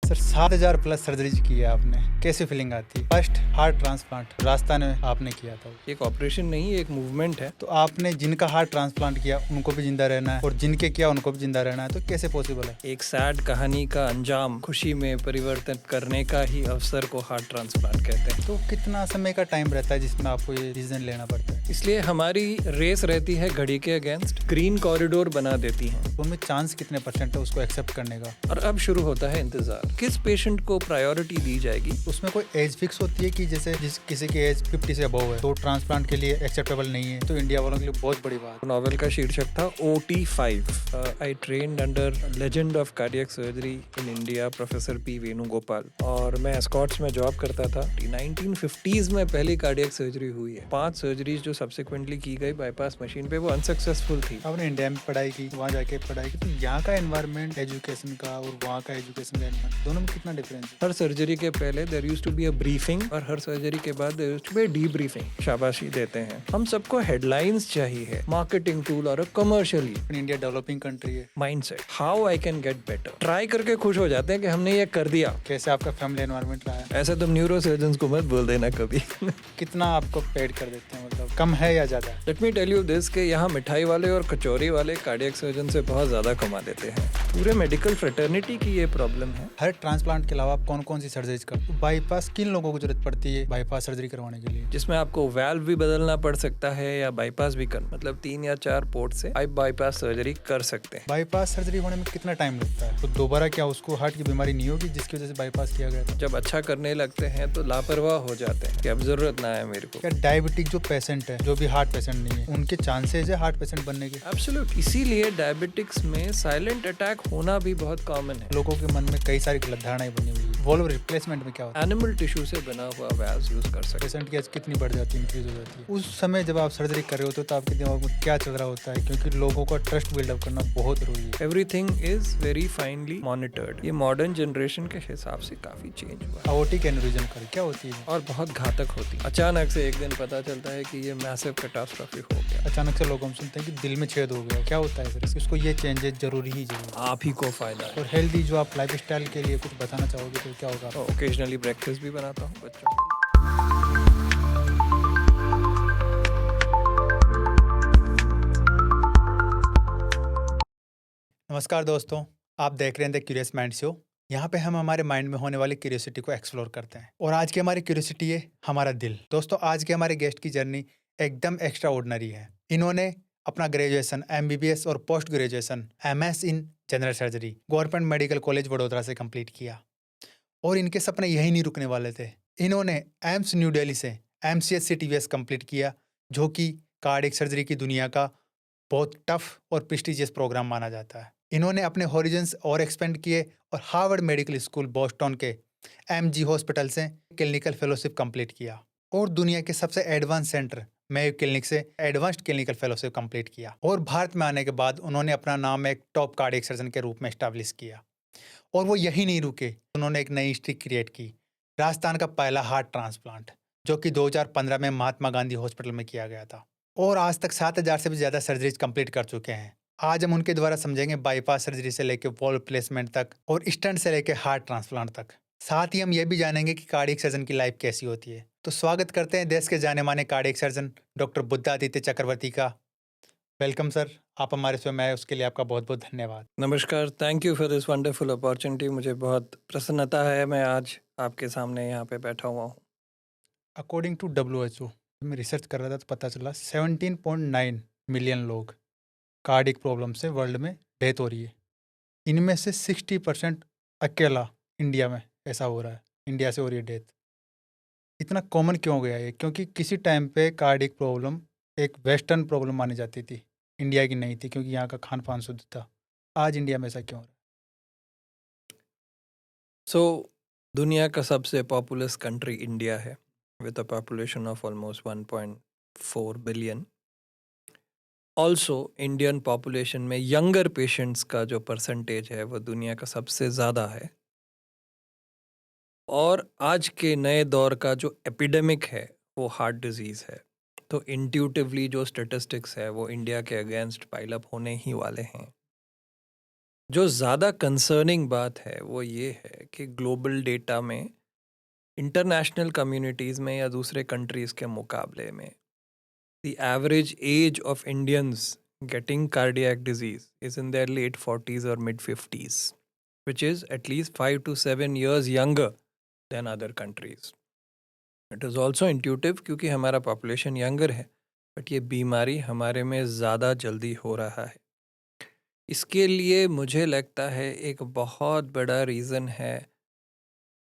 Sir 7,000 plus surgeries की है आपने, कैसी फीलिंग आती है? फर्स्ट हार्ट ट्रांसप्लांट राजस्थान में आपने किया था। एक ऑपरेशन नहीं, एक मूवमेंट है। तो आपने जिनका हार्ट ट्रांसप्लांट किया उनको भी जिंदा रहना है और जिनके किया उनको भी जिंदा रहना है, तो कैसे पॉसिबल है? एक सैड कहानी का अंजाम खुशी में परिवर्तन करने का ही अवसर को हार्ट ट्रांसप्लांट कहते हैं। तो कितना समय का टाइम रहता है जिसमें आपको ये डिसीजन लेना पड़ता है? इसलिए हमारी रेस रहती है घड़ी के अगेंस्ट, ग्रीन कॉरिडोर बना देती हैं। तो उनमें चांस कितने परसेंट है उसको एक्सेप्ट करने का? और अब शुरू होता है इंतजार, किस पेशेंट को प्रायोरिटी दी जाएगी। उसमें कोई एज फिक्स होती है कि जैसे किसी की एज 50 से अबव है तो ट्रांसप्लांट के लिए एक्सेप्टेबल नहीं है? तो इंडिया वालों के लिए बहुत बड़ी बात। नॉवेल का शीर्षक था OT5। I trained under legend of cardiac surgery in India, professor P Venugopal, और मैं एस्कॉट्स में जॉब करता था। 1950s में पहली कार्डियक सर्जरी हुई है। 5 सर्जरीज जो सब्सिक्वेंटली की गई बाईपास मशीन पे, वो अनसक्सेसफुल थी। आपने इंडिया में पढ़ाई की, वहाँ जाके पढ़ाई की, तो यहाँ का एनवायरनमेंट एजुकेशन का और वहाँ का एजुकेशन का एनवायरनमेंट दोनों में कितना डिफरेंस है? हर सर्जरी के पहले there used to be a briefing और हर सर्जरी के बाद there used to be a debriefing. शाबाशी देते हैं। हम सबको हेडलाइंस चाहिए, मार्केटिंग टूल और कमर्शियली। इंडिया डेवलपिंग कंट्री है। Mindset, how I can get better, try करके खुश हो जाते हैं कि हमने ये कर दिया। कैसे आपका फैमिली एनवायरनमेंट रहा है? ऐसा तुम न्यूरो सर्जन को मत बोल देना कभी। कितना आपको पेड कर देते हैं, मतलब कम है या ज्यादा? Let me tell you this कि यहाँ मिठाई वाले और कचौरी वाले कार्डियक सर्जन से बहुत ज्यादा कमा देते हैं। पूरे मेडिकल फ्रेटर्निटी की ये प्रॉब्लम है। हर ट्रांसप्लांट के अलावा आप कौन कौन सी सर्जरीज करते हो? बाईपास किन लोगों को जरूरत पड़ती है बाईपास सर्जरी करवाने के लिए? जिसमें आपको वाल्व भी बदलना पड़ सकता है या बाईपास भी कर, मतलब 3 या 4 पोर्ट से आप बाईपास सर्जरी कर सकते हैं। बाईपास सर्जरी होने में कितना टाइम लगता है? तो दोबारा क्या उसको हार्ट की बीमारी नहीं होगी जिसकी वजह से बाईपास किया गया था? जब अच्छा करने लगते हैं तो लापरवाह हो जाते हैं कि अब जरूरत ना है मेरे को। क्या डायबिटिक जो पेशेंट है, जो भी हार्ट पेशेंट नहीं है, उनके चांसेस है हार्ट पेशेंट बनने के? एब्सोल्यूट। इसीलिए डायबिटिक्स में साइलेंट अटैक होना भी बहुत कॉमन है। लोगों के मन में कई सारी गलत धारणाएं बनी हुई है। वॉल्व रिप्लेसमेंट में क्या होता है? एनिमल टिश्यू से बना हुआ वाल्व यूज कर सकते पेशेंट की एज कितनी बढ़ जाती है, इंक्रीज हो जाती है? उस समय जब आप सर्जरी कर रहे होते हो तो आपके दिमाग में क्या चल रहा होता है? क्योंकि लोगों का ट्रस्ट बिल्डअप करना बहुत जरूरी है। हैं। Everything is very finally monitored. ये मॉडर्न जनरेशन के हिसाब से काफी चेंज हुआ है aortic एन्यूरिज्म कर क्या होती है? और बहुत घातक होती है। अचानक से एक दिन पता चलता है कि ये मैसिव कैटास्ट्रॉफी हो गया। अचानक से लोग हम सुनते हैं कि दिल में छेद हो गया, क्या होता है सर? उसको ये चेंजेस जरूरी ही जरूरी है। आप ही को फायदा है। और हेल्दी जो आप लाइफ स्टाइल के लिए कुछ बताना चाहोगे तो क्या होगा? ओकेजनली ब्रेकफास्ट भी बनाता हूँ बच्चों के लिए। नमस्कार दोस्तों, आप देख रहे हैं द क्यूरियस माइंड शो। यहाँ पे हम हमारे माइंड में होने वाली क्यूरियोसिटी को एक्सप्लोर करते हैं और आज की हमारी क्यूरियोसिटी है हमारा दिल। दोस्तों, आज के हमारे गेस्ट की जर्नी एकदम एक्स्ट्रा ऑर्डिनरी है। इन्होंने अपना ग्रेजुएशन MBBS और post graduation MS in general surgery government medical college Vadodara से कंप्लीट किया और इनके सपने यही नहीं रुकने वाले थे। इन्होंने एम्स न्यू दिल्ली से MCS CTVS कंप्लीट किया, जो कि कार्डियक सर्जरी की दुनिया का बहुत टफ और प्रेस्टिजियस प्रोग्राम माना जाता है। इन्होंने अपने हॉरिजन्स और एक्सपेंड किए और हार्वर्ड मेडिकल स्कूल बोस्टन के MG हॉस्पिटल से क्लिनिकल फेलोशिप कंप्लीट किया और दुनिया के सबसे एडवांस सेंटर मेयो क्लिनिक से एडवांस्ड क्लिनिकल फेलोशिप कंप्लीट किया। और भारत में आने के बाद उन्होंने अपना नाम एक टॉप कार्डियक सर्जन के रूप में एस्टैब्लिश किया और वो यही नहीं रुके, उन्होंने एक नई हिस्ट्री क्रिएट की। राजस्थान का पहला हार्ट ट्रांसप्लांट जो कि 2015 में महात्मा गांधी हॉस्पिटल में किया गया था और आज तक 7,000 से भी ज़्यादा सर्जरीज कंप्लीट कर चुके हैं। आज हम उनके द्वारा समझेंगे बाईपास सर्जरी से लेकर वॉल्व प्लेसमेंट तक और स्टंट से लेकर हार्ट ट्रांसप्लांट तक। साथ ही हम ये भी जानेंगे कि कार्डियक सर्जन की लाइफ कैसी होती है। तो स्वागत करते हैं देश के जाने माने कार्डियक सर्जन डॉक्टर बुद्धादित्य चक्रवर्ती का। वेलकम सर, आप हमारे शो में आए उसके लिए आपका बहुत बहुत धन्यवाद। नमस्कार, thank you for this wonderful opportunity. मुझे बहुत प्रसन्नता है, मैं आज आपके सामने यहाँ पे बैठा हुआ हूँ। अकॉर्डिंग टू WHO, मैं रिसर्च कर रहा था तो पता चला 17.9 मिलियन लोग कार्डियक प्रॉब्लम से वर्ल्ड में डेथ हो रही है। इनमें से 60% अकेला इंडिया में ऐसा हो रहा है, इंडिया से हो रही है डेथ। इतना कॉमन क्यों हो गया है? क्योंकि किसी टाइम पे कार्डियक प्रॉब्लम एक वेस्टर्न प्रॉब्लम मानी जाती थी, इंडिया की नहीं थी, क्योंकि यहाँ का खान पान शुद्ध था। आज इंडिया में ऐसा क्यों हो रहा दुनिया का सबसे पॉपुलस कंट्री इंडिया है, with a population of almost 1.4 billion. Also Indian population में यंगर पेशेंट्स का जो परसेंटेज है वो दुनिया का सबसे ज़्यादा है। और आज के नए दौर का जो एपिडेमिक है वो हार्ट डिजीज़ है। तो इंट्यूटिवली जो स्टेटिस्टिक्स है वो इंडिया के अगेंस्ट पाइल अप होने ही वाले हैं। जो ज़्यादा कंसर्निंग बात है वो ये है कि ग्लोबल डेटा में इंटरनेशनल कम्युनिटीज़ में या दूसरे कंट्रीज़ के मुकाबले में the average age of Indians getting cardiac disease is in their late 40s or mid 50s, which is at least 5 to 7 years younger than other countries. It is also intuitive क्योंकि हमारा population younger है, but ये बीमारी हमारे में ज़्यादा जल्दी हो रहा है. इसके लिए मुझे लगता है एक बहुत बड़ा रीज़न है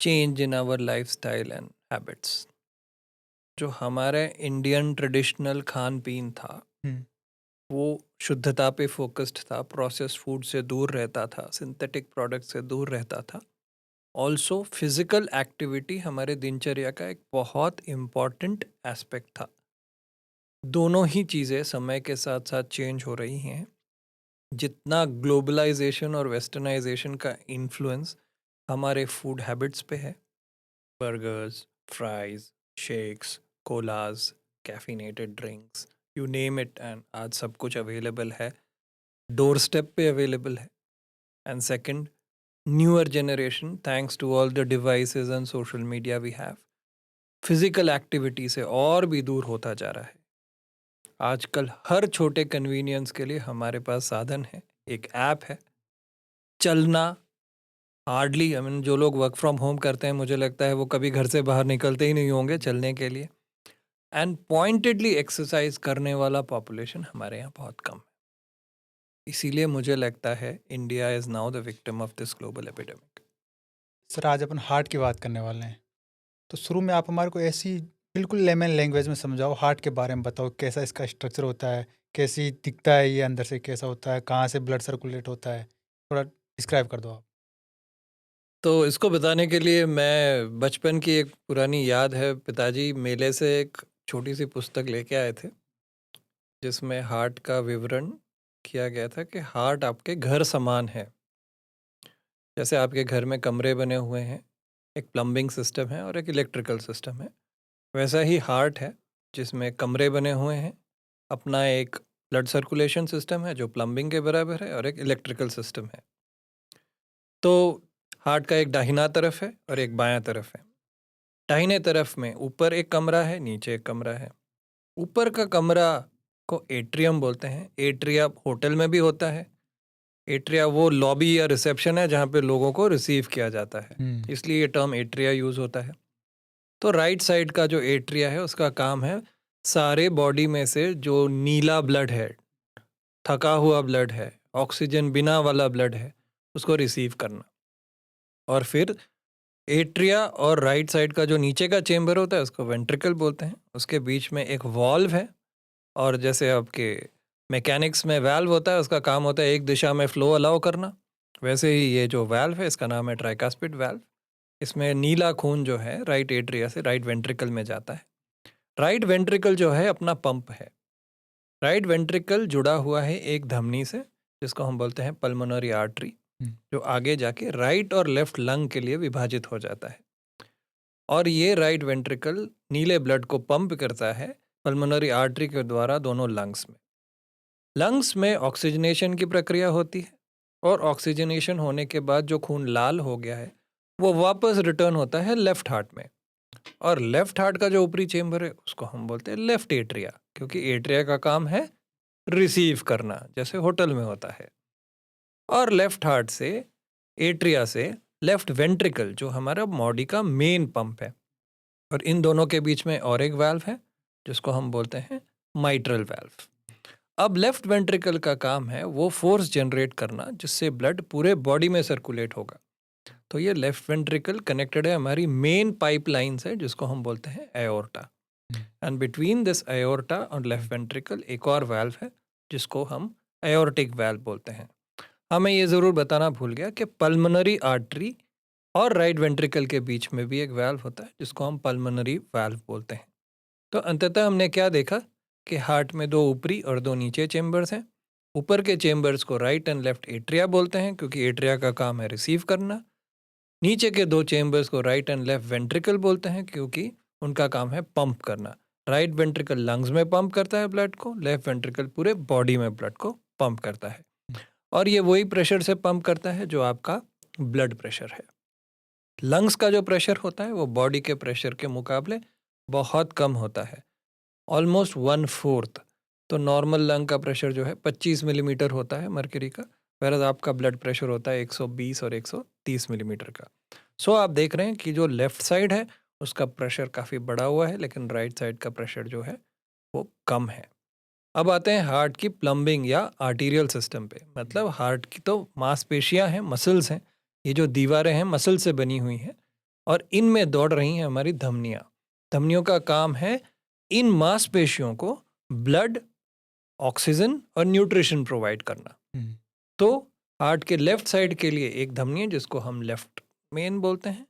change in our lifestyle and habits. जो हमारा इंडियन ट्रेडिशनल खान पीन था हम्म, वो शुद्धता पे फोकस्ड था, प्रोसेस्ड फूड से दूर रहता था, सिंथेटिक प्रोडक्ट से दूर रहता था. ऑल्सो फिजिकल एक्टिविटी हमारे दिनचर्या का एक बहुत इम्पॉर्टेंट एस्पेक्ट था. दोनों ही चीज़ें समय के साथ साथ चेंज हो रही हैं. जितना ग्लोबलाइजेशन और वेस्टर्नाइजेशन का इन्फ्लुएंस हमारे फूड हैबिट्स पे है, burgers, fries, shakes, colas, caffeinated drinks, you name it, and आज सब कुछ अवेलेबल है, डोर स्टेप पे अवेलेबल है. And second, newer generation, thanks to all the devices and social media we have, physical activity से और भी दूर होता जा रहा है. आजकल हर छोटे कन्वीनियंस के लिए हमारे पास साधन है. एक ऐप है. चलना हार्डली, आई मीन जो लोग वर्क फ्रॉम होम करते हैं मुझे लगता है वो कभी घर से बाहर निकलते ही नहीं होंगे चलने के लिए. एंड पॉइंटेडली एक्सरसाइज करने वाला पॉपुलेशन हमारे यहाँ बहुत कम है. इसीलिए मुझे लगता है India is now the victim of this global epidemic. Sir आज अपन हार्ट की बात करने वाले हैं, तो शुरू में आप हमारे को ऐसी बिल्कुल लेमन लैंग्वेज में समझाओ, हार्ट के बारे में बताओ, कैसा इसका स्ट्रक्चर होता है, कैसी दिखता है ये अंदर से, कैसा होता है, कहाँ से ब्लड सर्कुलेट होता है, थोड़ा डिस्क्राइब कर दो आप. तो इसको बताने के लिए मैं बचपन की एक पुरानी याद है. पिताजी मेले से एक छोटी सी पुस्तक लेके आए थे जिसमें हार्ट का विवरण किया गया था कि हार्ट आपके घर समान है. जैसे आपके घर में कमरे बने हुए हैं, एक प्लम्बिंग सिस्टम है और एक इलेक्ट्रिकल सिस्टम है, वैसा ही हार्ट है जिसमें कमरे बने हुए हैं, अपना एक ब्लड सर्कुलेशन सिस्टम है जो प्लम्बिंग के बराबर है और एक इलेक्ट्रिकल सिस्टम है. तो हार्ट का एक दाहिना तरफ है और एक बायां तरफ है. दाहिने तरफ में ऊपर एक कमरा है, नीचे एक कमरा है. ऊपर का कमरा को एट्रियम बोलते हैं. एट्रिया होटल में भी होता है. एट्रिया वो लॉबी या रिसेप्शन है जहाँ पे लोगों को रिसीव किया जाता है, इसलिए ये टर्म एट्रिया यूज़ होता है. तो राइट साइड का जो एट्रिया है उसका काम है सारे बॉडी में से जो नीला ब्लड है, थका हुआ ब्लड है, ऑक्सीजन बिना वाला ब्लड है, उसको रिसीव करना. और फिर एट्रिया और राइट साइड का जो नीचे का चेम्बर होता है उसको वेंट्रिकल बोलते हैं. उसके बीच में एक वॉल्व है, और जैसे आपके मैकेनिक्स में वाल्व होता है उसका काम होता है एक दिशा में फ्लो अलाउ करना, वैसे ही ये जो वाल्व है इसका नाम है ट्राइकास्पिड वाल्व. इसमें नीला खून जो है राइट एट्रिया से राइट वेंट्रिकल में जाता है. राइट वेंट्रिकल जो है अपना पंप है. राइट वेंट्रिकल जुड़ा हुआ है एक धमनी से जिसको हम बोलते हैं पल्मोनरी आर्टरी, जो आगे जाके राइट और लेफ्ट लंग के लिए विभाजित हो जाता है. और ये राइट वेंट्रिकल नीले ब्लड को पंप करता है पल्मोनरी आर्टरी के द्वारा दोनों लंग्स में. लंग्स में ऑक्सीजनेशन की प्रक्रिया होती है, और ऑक्सीजनेशन होने के बाद जो खून लाल हो गया है वो वापस रिटर्न होता है लेफ्ट हार्ट में. और लेफ्ट हार्ट का जो ऊपरी चेम्बर है उसको हम बोलते हैं लेफ्ट एट्रिया, क्योंकि एट्रिया का काम है रिसीव करना जैसे होटल में होता है. और लेफ्ट हार्ट से, एट्रिया से लेफ्ट वेंट्रिकल जो हमारा बॉडी का मेन पंप है, और इन दोनों के बीच में और एक वाल्व है जिसको हम बोलते हैं माइट्रल वाल्व. अब लेफ्ट वेंट्रिकल का काम है वो फोर्स जनरेट करना जिससे ब्लड पूरे बॉडी में सर्कुलेट होगा. तो ये लेफ्ट वेंट्रिकल कनेक्टेड है हमारी मेन पाइपलाइन से जिसको हम बोलते हैं aorta. And between this aorta और लेफ्ट वेंट्रिकल एक और वाल्व है जिसको हम एओर्टिक वाल्व बोलते हैं. मैं ये ज़रूर बताना भूल गया कि पल्मोनरी आर्टरी और राइट वेंट्रिकल के बीच में भी एक वाल्व होता है जिसको हम पल्मोनरी वाल्व बोलते हैं. तो अंततः हमने क्या देखा कि हार्ट में दो ऊपरी और दो नीचे चेम्बर्स हैं. ऊपर के चेम्बर्स को राइट एंड लेफ्ट एट्रिया बोलते हैं क्योंकि एट्रिया का काम है रिसीव करना. नीचे के दो चेम्बर्स को राइट एंड लेफ्ट वेंट्रिकल बोलते हैं क्योंकि उनका काम है पंप करना. राइट वेंट्रिकल लंग्स में पंप करता है ब्लड को, लेफ्ट वेंट्रिकल पूरे बॉडी में ब्लड को पंप करता है. और ये वही प्रेशर से पंप करता है जो आपका ब्लड प्रेशर है। लंग्स का जो प्रेशर होता है वो बॉडी के प्रेशर के मुकाबले बहुत कम होता है, ऑलमोस्ट 1/4। तो नॉर्मल लंग का प्रेशर जो है 25 मिलीमीटर होता है मर्क्यूरी का, वैराज आपका ब्लड प्रेशर होता है 120 और 130 मिलीमीटर का। सो आप देख रहे हैं कि जो लेफ्ट साइड है उसका प्रेशर काफ़ी बढ़ा हुआ है, लेकिन राइट साइड का प्रेशर जो है वो कम है। अब आते हैं हार्ट की प्लम्बिंग या आर्टीरियल सिस्टम पे। मतलब हार्ट की तो मांसपेशियां हैं, मसल्स हैं, ये जो दीवारें हैं मसल से बनी हुई हैं और इनमें दौड़ रही हैं हमारी धमनियाँ। धमनियों का काम है इन मांसपेशियों को ब्लड, ऑक्सीजन और न्यूट्रिशन प्रोवाइड करना। हम्म, तो हार्ट के लेफ्ट साइड के लिए एक धमनी है जिसको हम लेफ्ट मेन बोलते हैं,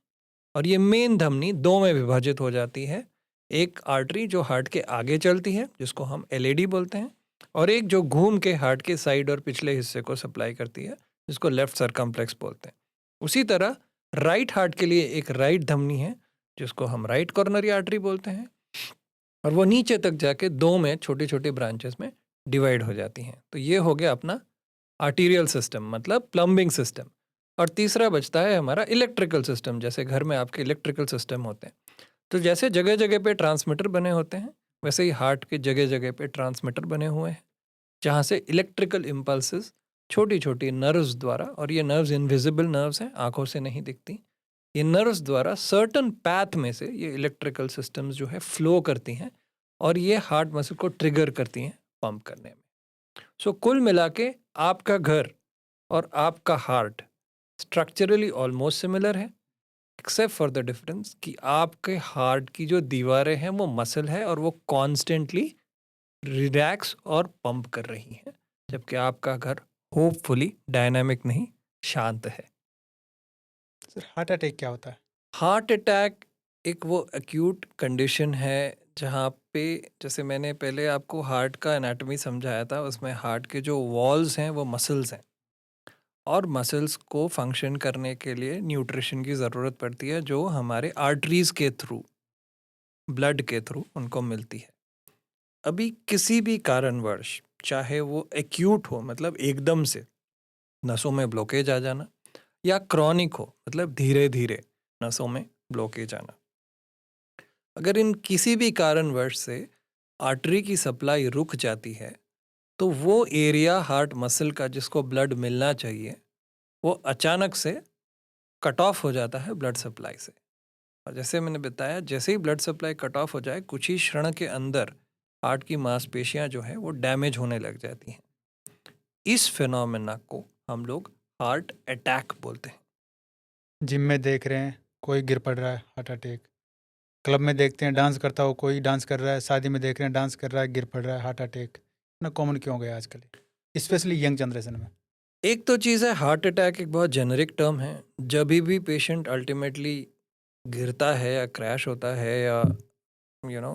और ये मेन धमनी दो में विभाजित हो जाती है। एक आर्टरी जो हार्ट के आगे चलती है जिसको हम एलएडी बोलते हैं, और एक जो घूम के हार्ट के साइड और पिछले हिस्से को सप्लाई करती है जिसको लेफ्ट सरकमफ्लेक्स बोलते हैं। उसी तरह राइट हार्ट के लिए एक राइट धमनी है जिसको हम राइट कॉर्नरी आर्टरी बोलते हैं, और वो नीचे तक जाके दो में छोटी छोटी ब्रांचेस में डिवाइड हो जाती हैं। तो ये हो गया अपना आर्टीरियल सिस्टम, मतलब प्लम्बिंग सिस्टम। और तीसरा बचता है हमारा इलेक्ट्रिकल सिस्टम। जैसे घर में आपके इलेक्ट्रिकल सिस्टम होते हैं, तो जैसे जगह जगह पे ट्रांसमीटर बने होते हैं, वैसे ही हार्ट के जगह जगह पे ट्रांसमीटर बने हुए हैं जहाँ से इलेक्ट्रिकल इम्पल्सेस छोटी छोटी नर्व्स द्वारा, और ये नर्व्स इनविजिबल नर्व्स हैं, आंखों से नहीं दिखती, ये नर्व्स द्वारा सर्टन पैथ में से ये इलेक्ट्रिकल सिस्टम्स जो है फ्लो करती हैं और ये हार्ट मसल को ट्रिगर करती हैं पंप करने में। सो कुल मिला के आपका घर और आपका हार्ट स्ट्रक्चरली ऑलमोस्ट सिमिलर है, एक्सेप्ट फॉर द डिफरेंस कि आपके हार्ट की जो दीवारें हैं वो मसल है और वो कॉन्स्टेंटली रिलैक्स और पंप कर रही हैं, जबकि आपका घर होपफुली डायनामिक नहीं, शांत है। सर हार्ट अटैक क्या होता है? हार्ट अटैक एक वो एक्यूट कंडीशन है जहाँ पे, जैसे मैंने पहले आपको हार्ट का एनाटॉमी समझाया था, उसमें हार्ट के जो वॉल्स हैं वो मसल्स हैं, और मसल्स को फंक्शन करने के लिए न्यूट्रिशन की ज़रूरत पड़ती है जो हमारे आर्टरीज़ के थ्रू, ब्लड के थ्रू उनको मिलती है। अभी किसी भी कारणवश, चाहे वो एक्यूट हो मतलब एकदम से नसों में ब्लॉकेज आ जाना, या क्रॉनिक हो मतलब धीरे धीरे नसों में ब्लॉकेज आना, अगर इन किसी भी कारणवश से आर्टरी की सप्लाई रुक जाती है तो वो एरिया हार्ट मसल का जिसको ब्लड मिलना चाहिए वो अचानक से कट ऑफ हो जाता है ब्लड सप्लाई से। और जैसे मैंने बताया, जैसे ही ब्लड सप्लाई कट ऑफ हो जाए कुछ ही क्षण के अंदर हार्ट की मांसपेशियां जो है वो डैमेज होने लग जाती हैं। इस फिनोमेना को हम लोग हार्ट अटैक बोलते हैं। जिम में देख रहे हैं कोई गिर पड़ रहा है, हार्ट अटैक। क्लब में देखते हैं डांस करता हो, कोई डांस कर रहा है, शादी में देख रहे हैं डांस कर रहा है, गिर पड़ रहा है, हार्ट अटैक। ना कॉमन क्यों हो गया आजकल, स्पेशली यंग जनरेशन में? एक तो चीज़ है, हार्ट अटैक एक बहुत जेनरिक टर्म है। जब भी पेशेंट अल्टीमेटली गिरता है या क्रैश होता है या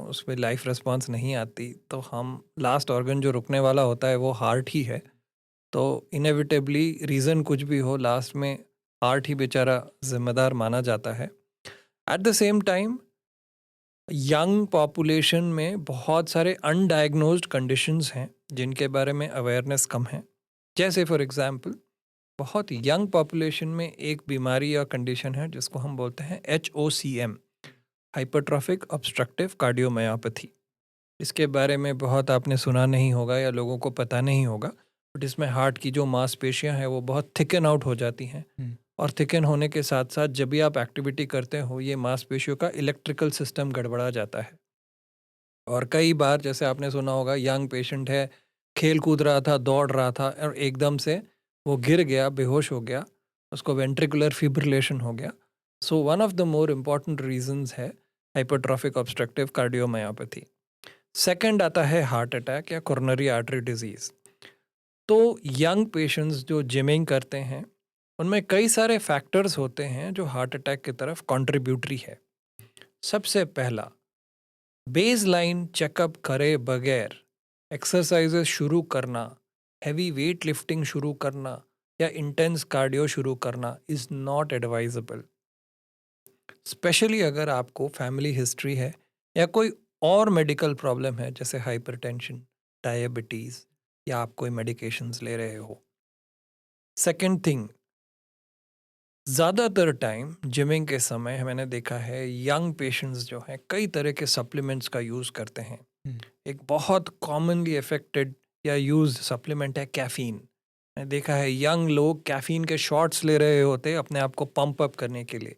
उसमें लाइफ रिस्पॉन्स नहीं आती, तो हम लास्ट ऑर्गन जो रुकने वाला होता है वो हार्ट ही है। तो इनएविटेबली रीज़न कुछ भी हो, लास्ट में हार्ट ही बेचारा जिम्मेदार माना जाता है। At the same time young population में बहुत सारे अनडायग्नोज्ड कंडीशंस हैं जिनके बारे में अवेयरनेस कम है। जैसे फॉर एग्जांपल, बहुत यंग पॉपुलेशन में एक बीमारी या कंडीशन है जिसको हम बोलते हैं HOCM, हाइपरट्रॉफिक ऑब्स्ट्रक्टिव कार्डियोमायोपैथी। इसके बारे में बहुत आपने सुना नहीं होगा या लोगों को पता नहीं होगा, बट इसमें हार्ट की जो मांसपेशियां हैं वो बहुत थिकन आउट हो जाती हैं, और थिकन होने के साथ साथ जब भी आप एक्टिविटी करते हो ये मांसपेशियों का इलेक्ट्रिकल सिस्टम गड़बड़ा जाता है। और कई बार जैसे आपने सुना होगा, यंग पेशेंट है, खेल कूद रहा था, दौड़ रहा था और एकदम से वो गिर गया, बेहोश हो गया, उसको वेंट्रिकुलर फिब्रिलेशन हो गया। So one of the more important reasons है हाइपरट्रॉफिक ऑब्स्ट्रक्टिव कार्डियोमायोपैथी। सेकंड आता है हार्ट अटैक या कोरोनरी आर्टरी डिजीज़। तो यंग पेशेंट्स जो जिमिंग करते हैं उनमें कई सारे फैक्टर्स होते हैं जो हार्ट अटैक की तरफ कंट्रीब्यूटरी है। सबसे पहला, बेस लाइन चेकअप करे बगैर एक्सरसाइजेस शुरू करना, हैवी वेट लिफ्टिंग शुरू करना या इंटेंस कार्डियो शुरू करना इज़ नॉट एडवाइजेबल। स्पेशली अगर आपको फैमिली हिस्ट्री है या कोई और मेडिकल प्रॉब्लम है जैसे हाइपरटेंशन, डायबिटीज़, या आप कोई मेडिकेशंस ले रहे हो। सेकंड थिंग, ज़्यादातर टाइम जिमिंग के समय मैंने देखा है यंग पेशेंट्स जो हैं कई तरह के सप्लीमेंट्स का यूज़ करते हैं। हम्म, एक बहुत कॉमनली अफेक्टेड या यूज्ड सप्लीमेंट है कैफ़ीन। मैंने देखा है यंग लोग कैफ़ीन के शॉट्स ले रहे होते हैं अपने आप को पंप अप करने के लिए,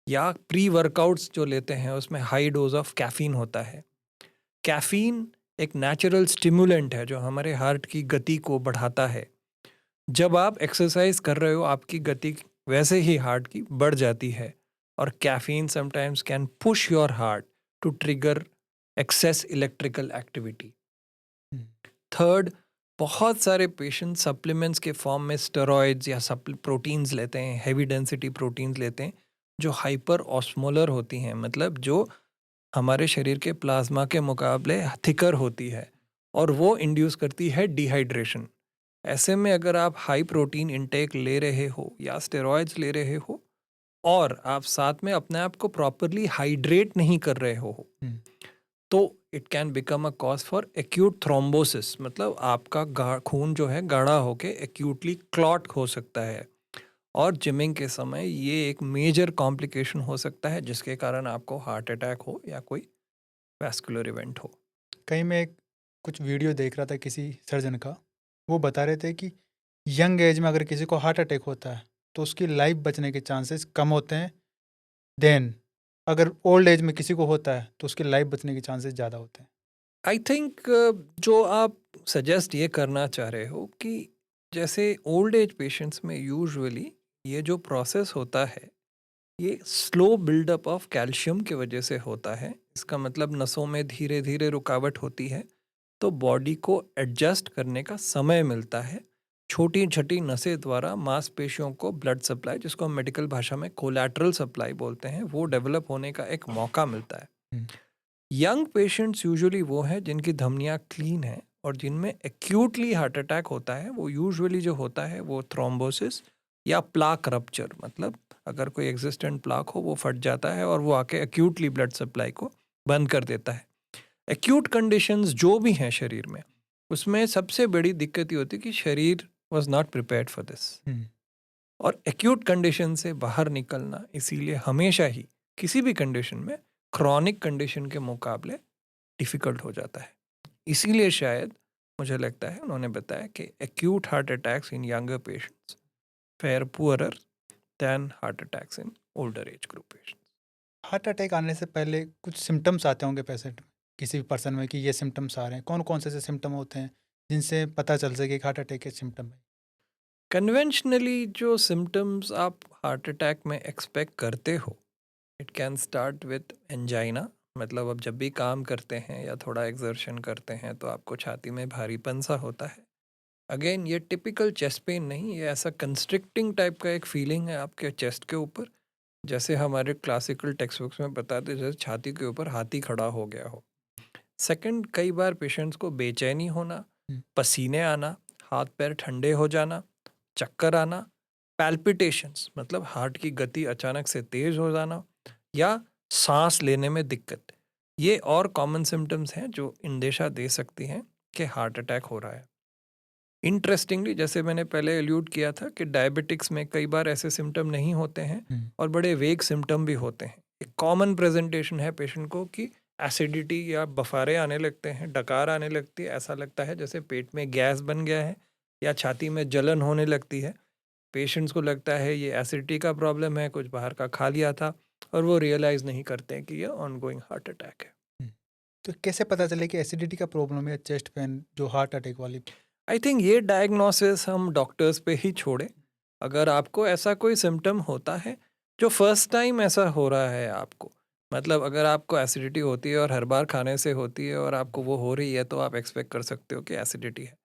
या प्री वर्कआउट्स जो लेते हैं उसमें हाई डोज ऑफ कैफ़ीन होता है। कैफ़ीन एक नेचुरल स्टिमुलेंट है जो हमारे हार्ट की गति को बढ़ाता है। जब आप एक्सरसाइज कर रहे हो आपकी गति वैसे ही हार्ट की बढ़ जाती है, और caffeine sometimes can push your heart to trigger excess electrical activity. Hmm, third, बहुत सारे पेशेंट सप्लीमेंट्स के फॉर्म में स्टेरॉइड्स या प्रोटीन्स लेते हैं, हैवी डेंसिटी प्रोटीन्स लेते हैं जो हाइपर ऑस्मोलर होती हैं, मतलब जो हमारे शरीर के प्लाज्मा के मुकाबले थिकर होती है, और वो इंड्यूस करती है डिहाइड्रेशन। ऐसे में अगर आप हाई प्रोटीन इंटेक ले रहे हो या स्टेरॉइड्स ले रहे हो और आप साथ में अपने आप को प्रॉपरली हाइड्रेट नहीं कर रहे हो, हम्म, तो it can become a cause for acute thrombosis, मतलब आपका खून जो है गाढ़ा होके एक्यूटली क्लॉट हो सकता है। और जिमिंग के समय ये एक मेजर कॉम्प्लिकेशन हो सकता है जिसके कारण आपको हार्ट अटैक हो या कोई वैस्कुलर इवेंट हो। कहीं मैं कुछ वीडियो देख रहा था किसी सर्जन का। वो बता रहे थे कि यंग एज में अगर किसी को हार्ट अटैक होता है तो उसकी लाइफ बचने के चांसेस कम होते हैं। देन अगर ओल्ड एज में किसी को होता है तो उसकी लाइफ बचने के चांसेस ज़्यादा होते हैं। आई थिंक जो आप सजेस्ट ये करना चाह रहे हो कि जैसे ओल्ड एज पेशेंट्स में यूजुअली ये जो प्रोसेस होता है ये स्लो बिल्डअप ऑफ कैल्शियम की वजह से होता है। इसका मतलब नसों में धीरे धीरे रुकावट होती है, तो बॉडी को एडजस्ट करने का समय मिलता है। छोटी छोटी नसें द्वारा मांसपेशियों को ब्लड सप्लाई, जिसको हम मेडिकल भाषा में कोलैटरल सप्लाई बोलते हैं, वो डेवलप होने का एक मौका मिलता है। हम्म, यंग पेशेंट्स यूजुअली वो हैं जिनकी धमनियाँ क्लीन हैं और जिनमें एक्यूटली हार्ट अटैक होता है। वो यूजुअली जो होता है वो थ्रोम्बोसिस या प्लाक रप्चर, मतलब अगर कोई एग्जिस्टेंट प्लाक हो वो फट जाता है और वो आके एक्यूटली ब्लड सप्लाई को बंद कर देता है। एक्यूट कंडीशंस जो भी हैं शरीर में, उसमें सबसे बड़ी दिक्कत ये होती है कि शरीर was not prepared for this. Hmm, और एक्यूट कंडीशन से बाहर निकलना इसीलिए हमेशा ही किसी भी कंडीशन में क्रॉनिक कंडीशन के मुकाबले डिफ़िकल्ट हो जाता है। इसीलिए शायद मुझे लगता है उन्होंने बताया कि acute heart attacks in younger patients fare poorer than heart attacks in older age group patients. Heart attack आने से पहले कुछ सिम्टम्स आते होंगे पेशेंट में, किसी भी पर्सन में, कि ये सिम्टम्स आ रहे हैं। कौन कौन से ऐसे सिम्टम होते हैं जिनसे पता चल सके कि हार्ट अटैक के सिम्टम है? कन्वेंशनली जो सिम्टम्स आप हार्ट अटैक में एक्सपेक्ट करते हो, it can start with angina, मतलब अब जब भी काम करते हैं या थोड़ा एक्सर्शन करते हैं तो आपको छाती में भारीपन सा होता है। अगेन ये टिपिकल चेस्ट पेन नहीं, ये ऐसा कंस्ट्रिक्टिंग टाइप का एक फीलिंग है आपके चेस्ट के ऊपर, जैसे हमारे क्लासिकल टेक्स्ट बुक्स में बताते जैसे छाती के ऊपर हाथी खड़ा हो गया हो। सेकंड, कई बार पेशेंट्स को बेचैनी होना, हम्म, पसीने आना, हाथ पैर ठंडे हो जाना, चक्कर आना, पैल्पिटेशंस मतलब हार्ट की गति अचानक से तेज हो जाना, या सांस लेने में दिक्कत। ये और कॉमन सिम्टम्स हैं जो इंदिशा दे सकती हैं कि हार्ट अटैक हो रहा है। इंटरेस्टिंगली, जैसे मैंने पहले एल्यूड किया था कि डायबिटिक्स में कई बार ऐसे सिम्टम नहीं होते हैं हम्म, और बड़े वेग सिम्टम भी होते हैं। एक कॉमन प्रेजेंटेशन है पेशेंट को कि एसिडिटी या बफारे आने लगते हैं, डकार आने लगती है, ऐसा लगता है जैसे पेट में गैस बन गया है, या छाती में जलन होने लगती है। पेशेंट्स को लगता है ये एसिडिटी का प्रॉब्लम है, कुछ बाहर का खा लिया था, और वो रियलाइज़ नहीं करते हैं कि ये ऑनगोइंग हार्ट अटैक है। हम्म। तो कैसे पता चले कि एसिडिटी का प्रॉब्लम है या चेस्ट पेन जो हार्ट अटैक वाली? आई थिंक ये डायग्नोसिस हम डॉक्टर्स पे ही छोड़े। अगर आपको ऐसा कोई सिम्टम होता है जो फर्स्ट टाइम ऐसा हो रहा है आपको, मतलब अगर आपको एसिडिटी होती है और हर बार खाने से होती है और आपको वो हो रही है, तो आप एक्सपेक्ट कर सकते हो कि एसिडिटी है।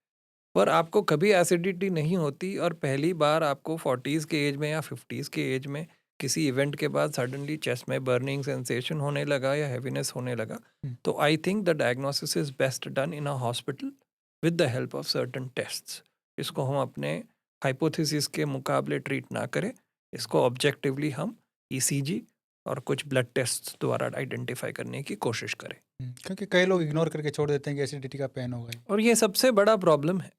पर आपको कभी एसिडिटी नहीं होती और पहली बार आपको 40s के एज में या 50s के एज में किसी इवेंट के बाद सडनली चेस्ट में बर्निंग सेंसेशन होने लगा या हैवीनेस होने लगा, हम्म, तो I think the diagnosis is best done in a hospital with the help of certain tests. इसको हम अपने हाइपोथेसिस के मुकाबले ट्रीट ना करें, इसको ऑब्जेक्टिवली हम ईसीजी और कुछ ब्लड टेस्ट द्वारा आइडेंटिफाई करने की कोशिश करें। क्योंकि कई लोग इग्नोर करके छोड़ देते हैं कि एसिडिटी का पेन होगा ही। और ये सबसे बड़ा प्रॉब्लम है।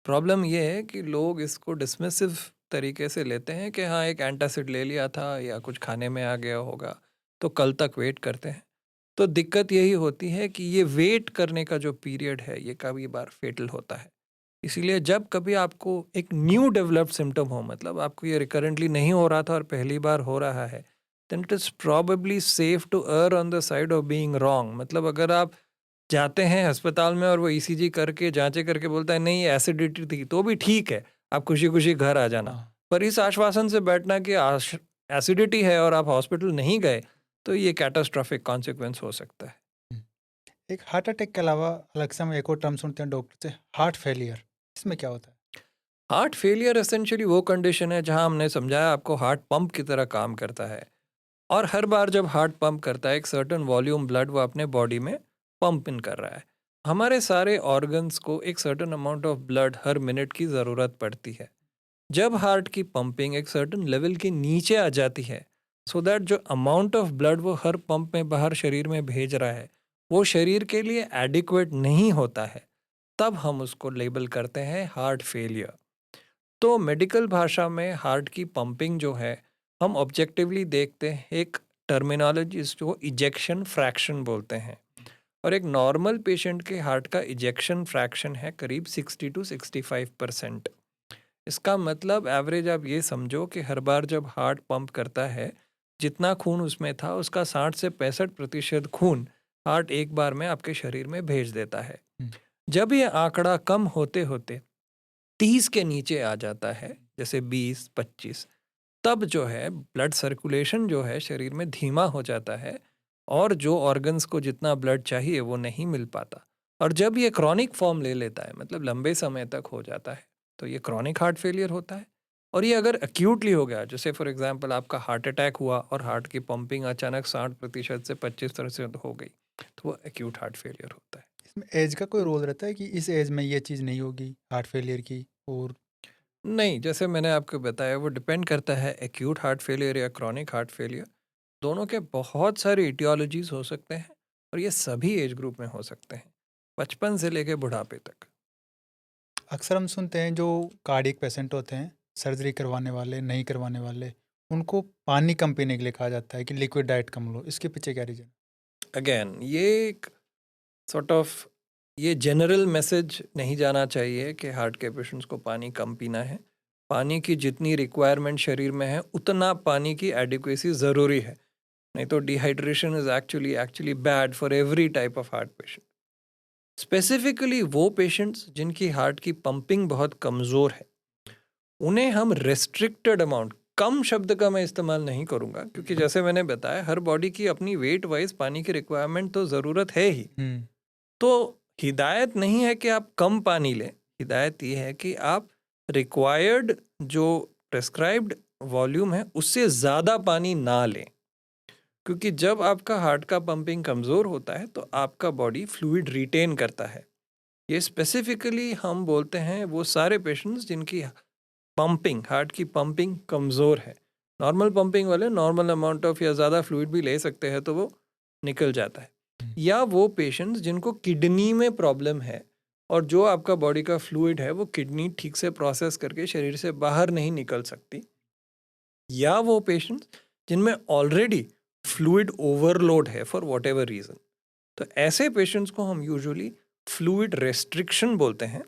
प्रॉब्लम ये है कि लोग इसको डिसमिसिव तरीके से लेते हैं कि हाँ, एक एंटासिड ले लिया था या कुछ खाने में आ गया होगा, तो कल तक वेट करते हैं। तो दिक्कत यही होती है कि ये वेट करने का जो पीरियड है, ये कभी बार फेटल होता है। इसीलिए जब कभी आपको एक न्यू डेवलप्ड सिम्पटम हो, मतलब आपको ये रिकरेंटली नहीं हो रहा था और पहली बार हो रहा है, then it is probably safe to err on the side of being wrong. मतलब अगर आप जाते हैं अस्पताल में और वो ईसीजी करके जांचें करके बोलता है नहीं ये एसिडिटी थी, तो भी ठीक है, आप खुशी खुशी घर आ जाना। हाँ। पर इस आश्वासन से बैठना कि एसिडिटी है और आप हॉस्पिटल नहीं गए, तो ये कैटास्ट्रॉफिक कॉन्सिक्वेंस हो सकता है। हम्म। एक हार्ट अटैक के अलावा अलग से हम एक और टर्म सुनते हैं डॉक्टर से, हार्ट फेलियर। इसमें क्या होता है? हार्ट फेलियर एसेंशियली वो कंडीशन है जहां हमने समझाया आपको हार्ट पंप की तरह काम करता है, और हर बार जब हार्ट पंप करता है एक सर्टेन वॉल्यूम ब्लड वो अपने बॉडी में पंप इन कर रहा है। हमारे सारे ऑर्गन्स को एक certain amount of blood her minute की ज़रूरत पड़ती है। जब हार्ट की पंपिंग एक सर्टेन लेवल के नीचे आ जाती है, सो दैट जो अमाउंट ऑफ ब्लड वो हर पंप में बाहर शरीर में भेज रहा है वो शरीर के लिए एडिक्वेट नहीं होता है, तब हम उसको लेबल करते हैं हार्ट फेलियर। तो मेडिकल भाषा में हार्ट की पंपिंग जो है हम ऑब्जेक्टिवली देखते हैं एक टर्मिनोलॉजी इसको इजेक्शन फ्रैक्शन बोलते हैं, और एक नॉर्मल पेशेंट के हार्ट का इजेक्शन फ्रैक्शन है करीब 60 to 65%। इसका मतलब एवरेज आप ये समझो कि हर बार जब हार्ट पंप करता है, जितना खून उसमें था उसका 60 से 65% खून हार्ट एक बार में आपके शरीर में भेज देता है। हम्म। जब ये आंकड़ा कम होते होते 30 के नीचे आ जाता है, जैसे 20-25, तब जो है ब्लड सर्कुलेशन जो है शरीर में धीमा हो जाता है, और जो ऑर्गन्स को जितना ब्लड चाहिए वो नहीं मिल पाता। और जब ये क्रॉनिक फॉर्म ले लेता है, मतलब लंबे समय तक हो जाता है, तो ये क्रॉनिक हार्ट फेलियर होता है। और ये अगर एक्यूटली हो गया, जैसे फॉर एग्जांपल आपका हार्ट अटैक हुआ और हार्ट की पंपिंग अचानक 60% से 25% हो गई, तो वो एक्यूट हार्ट फेलियर होता है। इसमें एज का कोई रोल रहता है कि इस एज में ये चीज़ नहीं होगी हार्ट फेलियर की? और नहीं, जैसे मैंने आपको बताया वो डिपेंड करता है एक्यूट हार्ट फेलियर या क्रॉनिक हार्ट फेलियर, दोनों के बहुत सारे इटियोलॉजीज हो सकते हैं, और ये सभी एज ग्रुप में हो सकते हैं, 55 से लेके बुढ़ापे तक। अक्सर हम सुनते हैं जो कार्डियक पेशेंट होते हैं, सर्जरी करवाने वाले, नहीं करवाने वाले, उनको पानी कम पीने के लिए कहा जाता है कि लिक्विड डाइट कम लो। इसके पीछे क्या रीज़न? अगेन ये एक सॉर्ट ऑफ ये जनरल मैसेज नहीं जाना चाहिए कि हार्ट के पेशेंट्स को पानी कम पीना है। पानी की जितनी रिक्वायरमेंट शरीर में है उतना पानी की एडिक्वेसी ज़रूरी है, नहीं तो dehydration is actually bad for every type of heart patient. Specifically वो पेशेंट्स जिनकी हार्ट की पंपिंग बहुत कमज़ोर है, उन्हें हम रेस्ट्रिक्टेड अमाउंट, कम शब्द का मैं इस्तेमाल नहीं करूँगा, क्योंकि जैसे मैंने बताया हर बॉडी की अपनी वेट वाइज पानी की रिक्वायरमेंट तो ज़रूरत है ही। हम्म। तो हिदायत नहीं है कि आप कम पानी लें, हिदायत ये है कि आप रिक्वायर्ड जो प्रेस्क्राइब्ड वॉल्यूम है उससे ज़्यादा पानी ना लें, क्योंकि जब आपका हार्ट का पंपिंग कमज़ोर होता है तो आपका बॉडी फ्लूइड रिटेन करता है। ये स्पेसिफिकली हम बोलते हैं वो सारे पेशेंट्स जिनकी पंपिंग, हार्ट की पंपिंग कमज़ोर है। नॉर्मल पंपिंग वाले नॉर्मल अमाउंट ऑफ या ज़्यादा फ्लूइड भी ले सकते हैं तो वो निकल जाता है। या वो पेशेंट्स जिनको किडनी में प्रॉब्लम है और जो आपका बॉडी का फ्लूइड है वो किडनी ठीक से प्रोसेस करके शरीर से बाहर नहीं निकल सकती। या वो पेशेंट्स जिनमें ऑलरेडी फ्लूइड ओवरलोड है फॉर वॉट एवर रीज़न, तो ऐसे पेशेंट्स को हम यूजुअली फ्लूइड रेस्ट्रिक्शन बोलते हैं।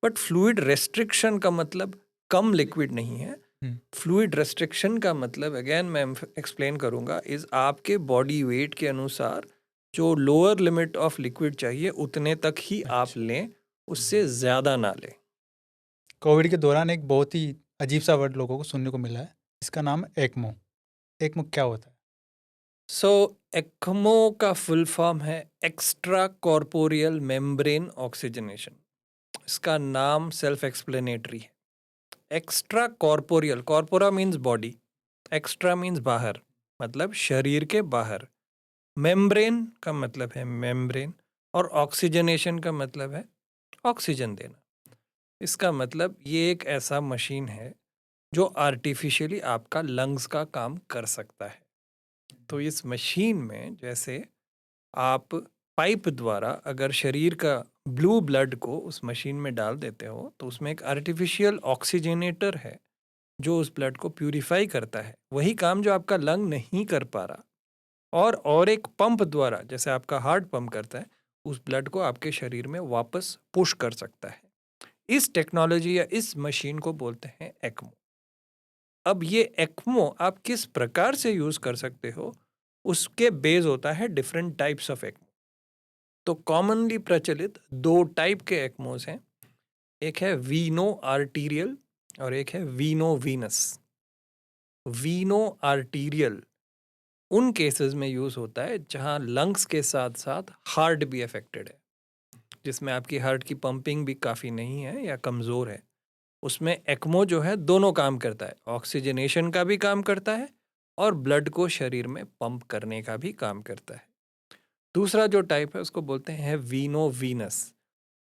बट फ्लूइड रेस्ट्रिक्शन का मतलब कम लिक्विड नहीं है। हम्म। फ्लूइड रेस्ट्रिक्शन का मतलब अगेन मैं एक्सप्लेन करूंगा इज आपके बॉडी वेट के अनुसार जो लोअर लिमिट ऑफ लिक्विड चाहिए उतने तक ही आप अच्छा। लें, उससे ज़्यादा ना लें। कोविड के दौरान एक बहुत ही अजीब सा वर्ड लोगों को सुनने को मिला है, इसका नाम है एक्मो। एक्मो क्या होता है? सो एक्मो का फुल फॉर्म है एक्स्ट्रा कॉर्पोरियल मेम्ब्रेन ऑक्सीजनेशन। इसका नाम सेल्फ एक्सप्लेनेटरी है। Extra corporeal, corpora means body, extra means बाहर, मतलब शरीर के बाहर। मेम्ब्रेन का मतलब है मेम्ब्रेन, और ऑक्सीजनेशन का मतलब है ऑक्सीजन देना। इसका मतलब ये एक ऐसा मशीन है जो आर्टिफिशियली आपका लंग्स का काम कर सकता है। तो इस मशीन में जैसे आप पाइप द्वारा अगर शरीर का ब्लू ब्लड को उस मशीन में डाल देते हो तो उसमें एक आर्टिफिशियल ऑक्सीजनेटर है जो उस ब्लड को प्यूरिफाई करता है, वही काम जो आपका लंग नहीं कर पा रहा। और एक पंप द्वारा, जैसे आपका हार्ट पंप करता है, उस ब्लड को आपके शरीर में वापस पुश कर सकता है। इस टेक्नोलॉजी या इस मशीन को बोलते हैं एक्मो। अब ये एक्मो आप किस प्रकार से यूज कर सकते हो, उसके बेस होता है डिफरेंट टाइप्स ऑफ एक्मो। तो कॉमनली प्रचलित दो टाइप के एक्मोस हैं, एक है वीनो आर्टीरियल और एक है वीनो वीनस। वीनो आर्टीरियल उन केसेस में यूज होता है जहां लंग्स के साथ साथ हार्ट भी अफेक्टेड है, जिसमें आपकी हार्ट की पंपिंग भी काफ़ी नहीं है या कमज़ोर है। उसमें एक्मो जो है दोनों काम करता है, ऑक्सीजनेशन का भी काम करता है और ब्लड को शरीर में पंप करने का भी काम करता है। दूसरा जो टाइप है उसको बोलते हैं वीनो वीनस,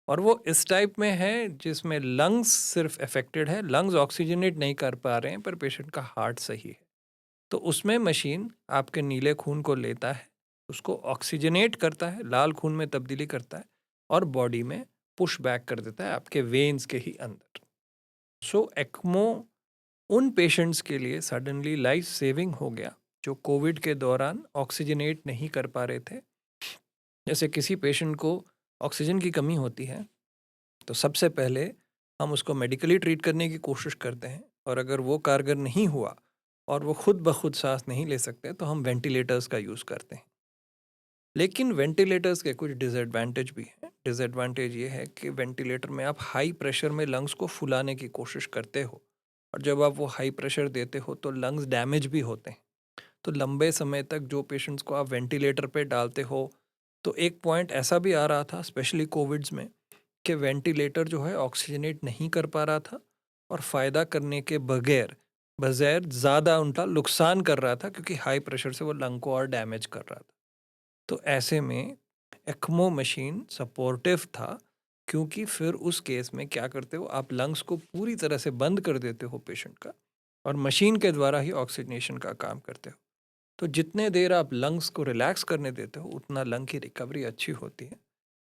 और वो इस टाइप में है जिसमें लंग्स सिर्फ अफेक्टेड है, लंग्स ऑक्सीजनेट नहीं कर पा रहे हैं पर पेशेंट का हार्ट सही है। तो उसमें मशीन आपके नीले खून को लेता है, उसको ऑक्सीजनेट करता है, लाल खून में तब्दीली करता है और बॉडी में पुश बैक कर देता है आपके वेन्स के ही अंदर। सो एक्मो उन पेशेंट्स के लिए सडनली लाइफ सेविंग हो गया जो कोविड के दौरान ऑक्सीजनेट नहीं कर पा रहे थे। जैसे किसी पेशेंट को ऑक्सीजन की कमी होती है तो सबसे पहले हम उसको मेडिकली ट्रीट करने की कोशिश करते हैं, और अगर वो कारगर नहीं हुआ और वो खुद ब खुद सांस नहीं ले सकते तो हम वेंटिलेटर्स का यूज़ करते हैं। लेकिन वेंटिलेटर्स के कुछ डिसएडवांटेज भी हैं। डिसएडवांटेज ये है कि वेंटिलेटर में आप हाई प्रेशर में लंग्स को फुलाने की कोशिश करते हो, और जब आप वो हाई प्रेशर देते हो तो लंग्स डैमेज भी होते हैं। तो लंबे समय तक जो पेशेंट्स को आप वेंटिलेटर पे डालते हो, तो एक पॉइंट ऐसा भी आ रहा था स्पेशली कोविड्स में कि वेंटिलेटर जो है ऑक्सीजनेट नहीं कर पा रहा था और फ़ायदा करने के बगैर ज़्यादा उनका नुकसान कर रहा था, क्योंकि हाई प्रेशर से वो लंग को और डैमेज कर रहा था। तो ऐसे में एक्मो मशीन सपोर्टिव था, क्योंकि फिर उस केस में क्या करते हो, आप लंग्स को पूरी तरह से बंद कर देते हो पेशेंट का, और मशीन के द्वारा ही ऑक्सीजनेशन का काम करते हो। तो जितने देर आप लंग्स को रिलैक्स करने देते हो उतना लंग की रिकवरी अच्छी होती है।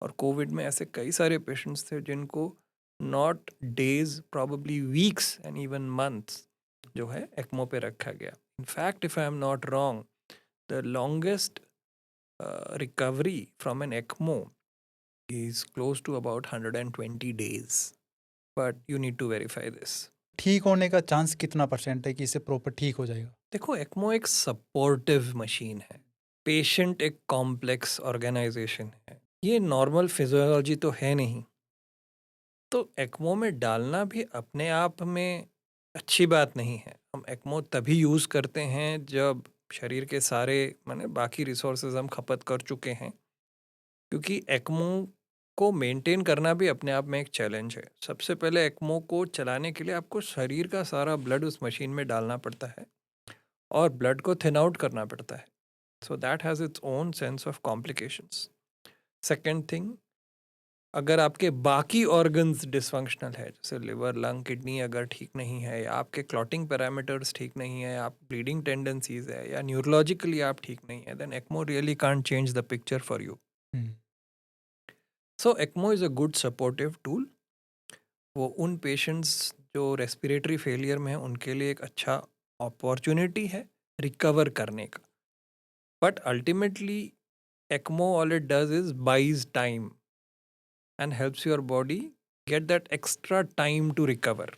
और कोविड में ऐसे कई सारे पेशेंट्स थे जिनको not days, probably weeks and even months जो है एक्मो पे रखा गया। In fact if I am not wrong, the longest recovery from an ECMO is close to about 120 days, but you need to verify this. ठीक होने का chance कितना percent है कि इससे प्रॉपर ठीक हो जाएगा? देखो, ECMO एक सपोर्टिव मशीन है, पेशेंट एक कॉम्प्लेक्स ऑर्गेनाइजेशन है, ये नॉर्मल फिजियोलॉजी तो है नहीं। तो ECMO में डालना भी अपने आप में अच्छी बात नहीं है। हम ECMO तभी यूज़ करते हैं जब शरीर के सारे माने बाकी रिसोर्सेज हम खपत कर चुके हैं, क्योंकि एक्मो को मेंटेन करना भी अपने आप में एक चैलेंज है। सबसे पहले एक्मो को चलाने के लिए आपको शरीर का सारा ब्लड उस मशीन में डालना पड़ता है और ब्लड को थिन आउट करना पड़ता है। So that has its own sense of complications. Second thing, अगर आपके बाकी ऑर्गन्स डिसफंक्शनल है, जैसे लिवर, लंग, किडनी अगर ठीक नहीं है, या आपके क्लॉटिंग पैरामीटर्स ठीक नहीं है, आप ब्लीडिंग टेंडेंसीज है, या न्यूरोलॉजिकली आप ठीक नहीं है, then ECMO really can't change the picture for you. So ECMO is a good supportive tool. वो उन पेशेंट्स जो रेस्पिरेटरी फेलियर में हैं उनके लिए एक अच्छा अपॉर्चुनिटी है रिकवर करने का। But ultimately ECMO all it does is buys time and helps your body get that extra time to recover.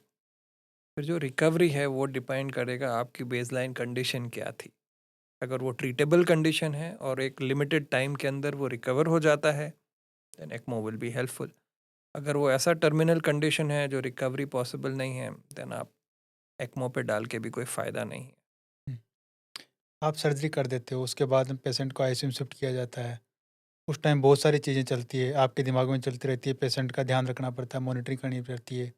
फिर जो रिकवरी है वो डिपेंड करेगा आपकी बेसलाइन कंडीशन क्या थी। अगर वो ट्रीटेबल कंडीशन है और एक लिमिटेड टाइम के अंदर वो रिकवर हो जाता है, then ECMO will be helpful. अगर वो ऐसा टर्मिनल कंडीशन है जो रिकवरी पॉसिबल नहीं है, देन आप एक्मो पे डाल के भी कोई फ़ायदा नहीं है। हम्म। आप सर्जरी कर देते हो, उसके बाद पेशेंट को आईसीयू में शिफ्ट किया जाता है। उस टाइम बहुत सारी चीज़ें चलती है, आपके दिमाग में चलती रहती है, पेशेंट का ध्यान रखना पड़ता है, मॉनिटरिंग करनी पड़ती है।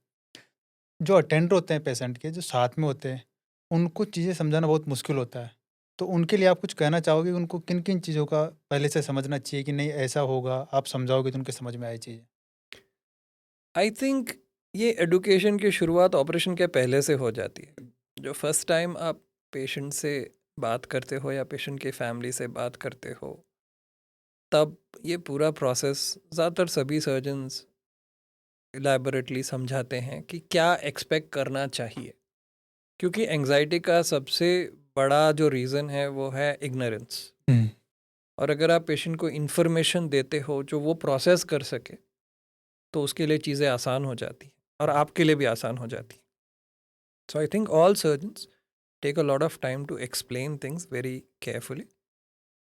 जो अटेंडर होते हैं पेशेंट के, जो साथ में होते हैं, उनको चीज़ें समझाना बहुत मुश्किल होता है। तो उनके लिए आप कुछ कहना चाहोगे, उनको किन-किन चीज़ों का पहले से समझना चाहिए कि नहीं ऐसा होगा, आप समझाओगे तो उनके समझ में आए चीज़ें? आई थिंक ये एडुकेशन की शुरुआत ऑपरेशन के पहले से हो जाती है। जो फर्स्ट टाइम आप पेशेंट से बात करते हो या पेशेंट की फैमिली से बात करते हो, तब ये पूरा प्रोसेस ज़्यादातर सभी सर्जन्स इलैबोरेटली समझाते हैं कि क्या एक्सपेक्ट करना चाहिए, क्योंकि एंजाइटी का सबसे बड़ा जो रीज़न है वो है इग्नोरेंस। हम्म, और अगर आप पेशेंट को इन्फॉर्मेशन देते हो जो वो प्रोसेस कर सके, तो उसके लिए चीज़ें आसान हो जाती हैं और आपके लिए भी आसान हो जाती हैं। So I think all surgeons take a lot of time to explain things very carefully.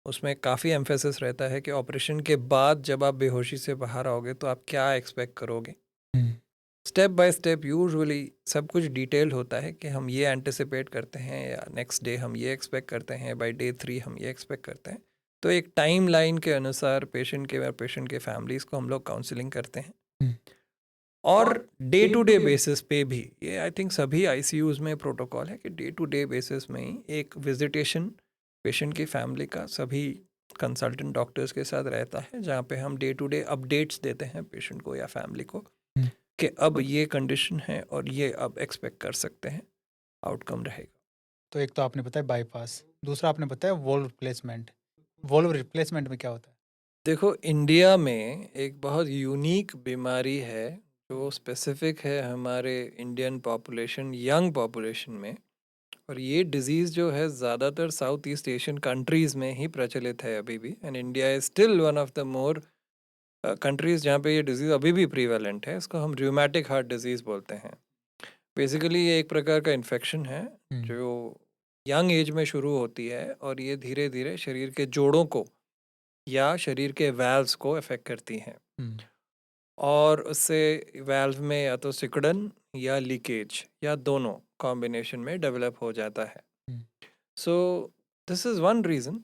उसमें काफ़ी एम्फेसिस रहता है कि ऑपरेशन के बाद जब आप बेहोशी से बाहर आओगे तो आप क्या एक्सपेक्ट करोगे। हम्म, स्टेप बाय स्टेप यूजुअली सब कुछ डिटेल्ड होता है कि हम ये एंटिसिपेट करते हैं या नेक्स्ट डे हम ये एक्सपेक्ट करते हैं, बाय डे 3 हम ये एक्सपेक्ट करते हैं। तो एक टाइम लाइन के अनुसार पेशेंट के और पेशेंट के फैमिलीज़ को हम लोग काउंसलिंग करते हैं। हम्म, और डे टू डे बेसिस पे भी ये आई थिंक सभी आईसीयूज़ में प्रोटोकॉल है कि डे टू डे बेसिस में ही एक विजिटेशन पेशेंट की फैमिली का सभी कंसल्टेंट डॉक्टर्स के साथ रहता है, जहाँ पे हम डे टू डे अपडेट्स देते हैं पेशेंट को या फैमिली को हम्म। कि अब ये कंडीशन है और ये अब एक्सपेक्ट कर सकते हैं आउटकम रहेगा। तो एक तो आपने बताया बाईपास, दूसरा आपने बताया वॉल्व रिप्लेसमेंट। वॉल्व रिप्लेसमेंट में क्या होता है? देखो, इंडिया में एक बहुत यूनिक बीमारी है जो स्पेसिफिक है हमारे इंडियन पॉपुलेशन, यंग पॉपुलेशन में। और ये डिज़ीज़ जो है ज़्यादातर साउथ ईस्ट एशियन कंट्रीज़ में ही प्रचलित है अभी भी, and India is still one of the more countries जहाँ पे ये डिज़ीज़ अभी भी प्रीवेलेंट है। इसको हम र्यूमेटिक हार्ट डिज़ीज़ बोलते हैं। बेसिकली ये एक प्रकार का इन्फेक्शन है हम्म, जो यंग एज में शुरू होती है और ये धीरे धीरे शरीर के जोड़ों को या शरीर के वाल्व्स को अफेक्ट करती हैं। हम्म, और उससे वाल्व में या तो सिकुड़न या लीकेज या दोनों कॉम्बिनेशन में डेवलप हो जाता है। Hmm, so this is one reason.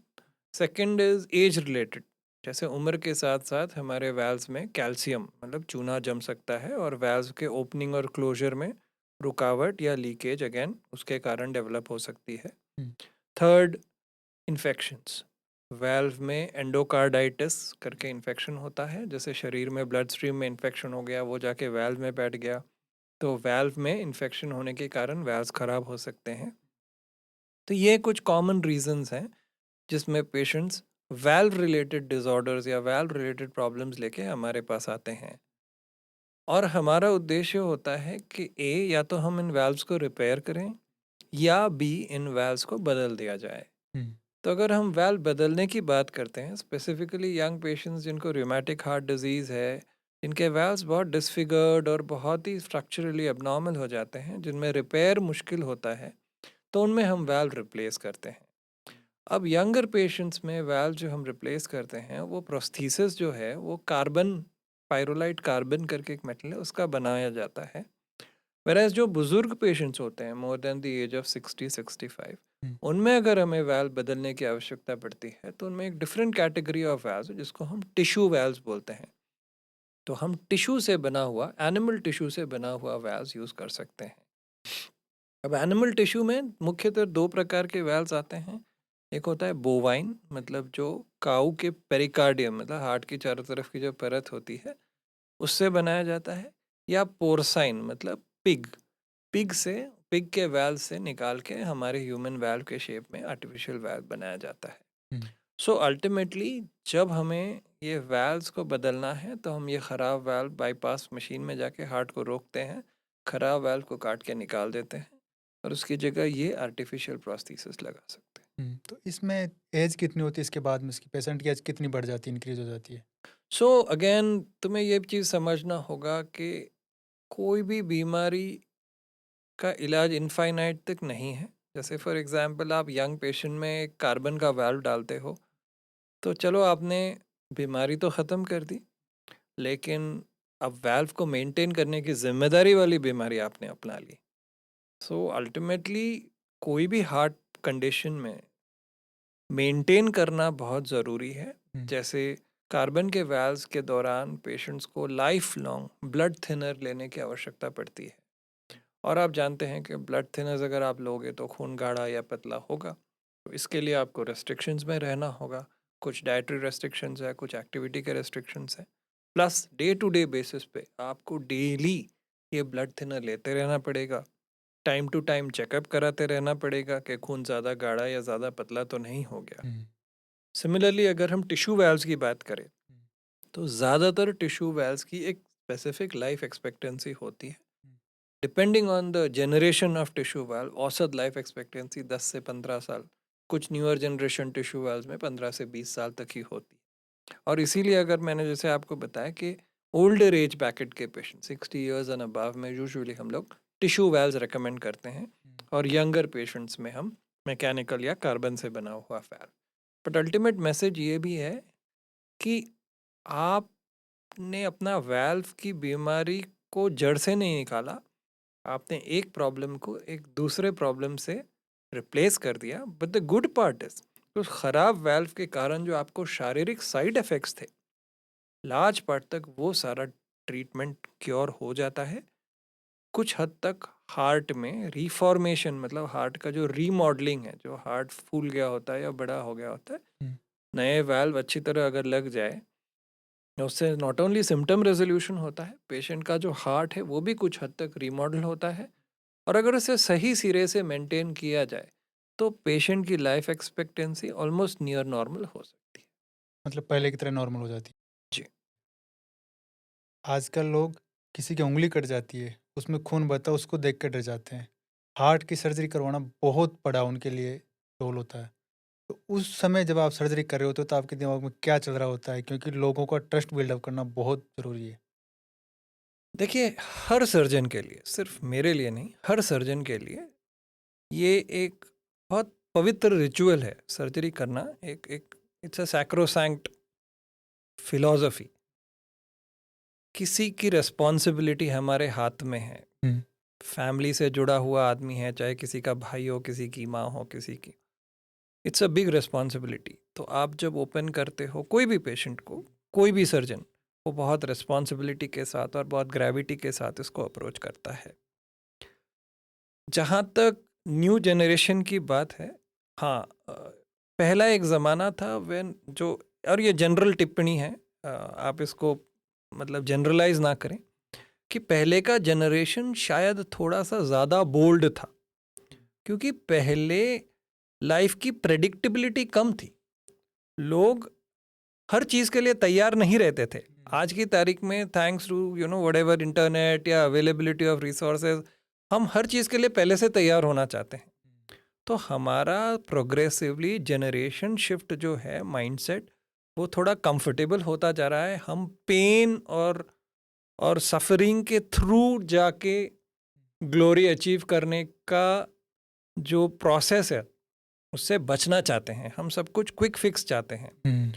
Second is age related. जैसे उम्र के साथ साथ हमारे वाल्व्स में कैल्शियम मतलब चूना जम सकता है और वाल्व के ओपनिंग और क्लोजर में रुकावट या लीकेज अगेन उसके कारण डेवलप हो सकती है। हम्म, थर्ड, इन्फेक्शंस। वाल्व में एंडोकार्डाइटिस करके इन्फेक्शन होता है, जैसे शरीर में ब्लड स्ट्रीम में इन्फेक्शन हो गया, वो जाके वाल्व में बैठ गया, तो वाल्व में इन्फेक्शन होने के कारण वाल्व्स खराब हो सकते हैं। तो ये कुछ कॉमन रीजंस हैं जिसमें पेशेंट्स वाल्व रिलेटेड डिसऑर्डर्स या वाल्व रिलेटेड प्रॉब्लम्स लेके हमारे पास आते हैं। और हमारा उद्देश्य होता है कि ए, या तो हम इन वाल्व्स को रिपेयर करें या बी, इन वाल्व्स को बदल दिया जाए। हम्म, तो अगर हम वाल्व बदलने की बात करते हैं, स्पेसिफिकली यंग पेशेंट्स जिनको रूमेटिक हार्ट डिजीज़ है, जिनके वाल्व्स बहुत डिसफिगर्ड और बहुत ही स्ट्रक्चरली अबनॉर्मल हो जाते हैं, जिनमें रिपेयर मुश्किल होता है, तो उनमें हम वाल्व रिप्लेस करते हैं। अब यंगर पेशेंट्स में वाल्व जो हम रिप्लेस करते हैं वो प्रोस्थीसिस जो है वो कार्बन, पायरोलाइट कार्बन करके एक मेटल है उसका बनाया जाता है। वेराज जो बुजुर्ग पेशेंट्स होते हैं more than the age of 60-65, hmm, उनमें अगर हमें वाल्व बदलने की आवश्यकता पड़ती है तो उनमें एक डिफरेंट कैटेगरी ऑफ वाल्व जिसको हम टिश्यू वाल्व्स बोलते हैं। तो हम टिश्यू से बना हुआ, एनिमल टिश्यू से बना हुआ वाल्व्स यूज़ कर सकते हैं। अब एनिमल टिश्यू में मुख्यतः दो प्रकार के वाल्व्स आते हैं। एक होता है बोवाइन, मतलब जो काऊ के पेरिकार्डियम मतलब हार्ट की चारों तरफ की जो परत होती है उससे बनाया जाता है। या पोर्साइन मतलब पिग, पिग से, पिग के वाल्व से निकाल के हमारे ह्यूमन वाल्व के शेप में आर्टिफिशियल वाल्व बनाया जाता है। हम्म, सो अल्टीमेटली जब हमें ये वाल्व्स को बदलना है तो हम ये ख़राब वाल्व बाईपास मशीन में जाके हार्ट को रोकते हैं, ख़राब वाल्व को काट के निकाल देते हैं और उसकी जगह ये आर्टिफिशियल प्रोस्थेसिस लगा सकते हैं। तो इसमें एज कितनी होती है, इसके बाद में इसकी पेशेंट की एज कितनी बढ़ जाती है, इंक्रीज हो जाती है? सो अगेन तुम्हें ये चीज़ समझना होगा कि कोई भी बीमारी का इलाज इनफाइनाइट तक नहीं है। जैसे फॉर एग्जांपल आप यंग पेशेंट में एक कार्बन का वाल्व डालते हो तो चलो आपने बीमारी तो ख़त्म कर दी, लेकिन अब वाल्व को मेंटेन करने की जिम्मेदारी वाली बीमारी आपने अपना ली। सो अल्टीमेटली कोई भी हार्ट कंडीशन में मेंटेन करना बहुत ज़रूरी है। हम्म, जैसे कार्बन के वाल्व्स के दौरान पेशेंट्स को लाइफ लॉन्ग ब्लड थिनर लेने की आवश्यकता पड़ती है। और आप जानते हैं कि ब्लड थिनर्स अगर आप लोगे तो खून गाढ़ा या पतला होगा, तो इसके लिए आपको रेस्ट्रिक्शंस में रहना होगा। कुछ डाइटरी रेस्ट्रिक्शंस है, कुछ एक्टिविटी के रेस्ट्रिक्शंस है, plus day to day basis पे आपको डेली ये ब्लड थिनर लेते रहना पड़ेगा। टाइम टू टाइम चेकअप कराते रहना पड़ेगा कि खून ज़्यादा गाढ़ा या ज़्यादा पतला तो नहीं हो गया। हम्म। सिमिलरली अगर हम टिश्यू वैल्व्स की बात करें तो ज़्यादातर टिश्यू वैल्व्स की एक स्पेसिफिक लाइफ एक्सपेक्टेंसी होती है। Depending on the generation of tissue valve औसत लाइफ एक्सपेक्टेंसी 10 से 15 साल, कुछ न्यूअर जनरेशन टिश्यू वाल्व में 15 से 20 साल तक ही होती है। और इसीलिए अगर मैंने जैसे आपको बताया कि ओल्डर एज ब्रैकेट के पेशेंट 60 इयर्स एंड अबव में यूजुअली हम लोग टिश्यू वाल्व्स रेकमेंड करते हैं, और यंगर पेशेंट्स में हम मैकेनिकल या कार्बन से बना हुआ वाल्व। बट अल्टीमेट मैसेज ये भी है कि आपने अपना वाल्व की बीमारी को जड़ से नहीं निकाला, आपने एक प्रॉब्लम को एक दूसरे प्रॉब्लम से रिप्लेस कर दिया। But the good part is उस खराब वाल्व के कारण जो आपको शारीरिक साइड इफेक्ट्स थे, लार्ज पार्ट तक वो सारा ट्रीटमेंट क्योर हो जाता है। कुछ हद तक हार्ट में रिफॉर्मेशन, मतलब हार्ट का जो रीमॉडलिंग है, जो हार्ट फूल गया होता है या बड़ा हो गया होता है, हम्म। नए वाल्व अच्छी तरह अगर लग जाए, उससे नॉट ओनली सिम्टम रेजोल्यूशन होता है, पेशेंट का जो हार्ट है वो भी कुछ हद तक रिमॉडल होता है। और अगर उसे सही सिरे से मेंटेन किया जाए तो पेशेंट की life expectancy almost near normal हो सकती है। मतलब पहले की तरह नॉर्मल हो जाती है। जी। आजकल लोग किसी की उँगली कट जाती है, उसमें खून बहता है, उसको देख के डर जाते हैं। हार्ट की सर्जरी करवाना बहुत बड़ा उनके लिए रोल होता है। तो उस समय जब आप सर्जरी कर रहे होते हो तो आपके दिमाग में क्या चल रहा होता है? क्योंकि लोगों का ट्रस्ट बिल्डअप करना बहुत ज़रूरी है। देखिए, हर सर्जन के लिए, सिर्फ मेरे लिए नहीं, हर सर्जन के लिए ये एक बहुत पवित्र रिचुअल है सर्जरी करना। एक एक इट्स अ सैक्रोसैंक्ट फिलॉसफी। किसी की रिस्पॉन्सिबिलिटी हमारे हाथ में है। हुँ। फैमिली से जुड़ा हुआ आदमी है, चाहे किसी का भाई हो, किसी की माँ हो, किसी की, इट्स अ बिग रिस्पॉन्सिबिलिटी। तो आप जब ओपन करते हो कोई भी पेशेंट को, कोई भी सर्जन, वो बहुत रिस्पॉन्सिबिलिटी के साथ और बहुत ग्रेविटी के साथ इसको अप्रोच करता है। जहाँ तक न्यू जनरेशन की बात है, हाँ, पहला एक ज़माना था व्हेन जो, और ये जनरल टिप्पणी है, आप इसको मतलब जनरलाइज ना करें, कि पहले का जनरेशन शायद थोड़ा सा ज़्यादा बोल्ड था, क्योंकि पहले लाइफ की प्रेडिक्टेबिलिटी कम थी। लोग हर चीज़ के लिए तैयार नहीं रहते थे। आज की तारीख में थैंक्स टू व्हाटएवर इंटरनेट या अवेलेबिलिटी ऑफ रिसोर्सेज, हम हर चीज़ के लिए पहले से तैयार होना चाहते हैं। तो हमारा प्रोग्रेसिवली जनरेशन शिफ्ट जो है माइंडसेट, वो थोड़ा कंफर्टेबल होता जा रहा है। हम पेन और सफरिंग के थ्रू जाके ग्लोरी अचीव करने का जो प्रोसेस है उससे बचना चाहते हैं। हम सब कुछ क्विक फिक्स चाहते हैं। हुँ।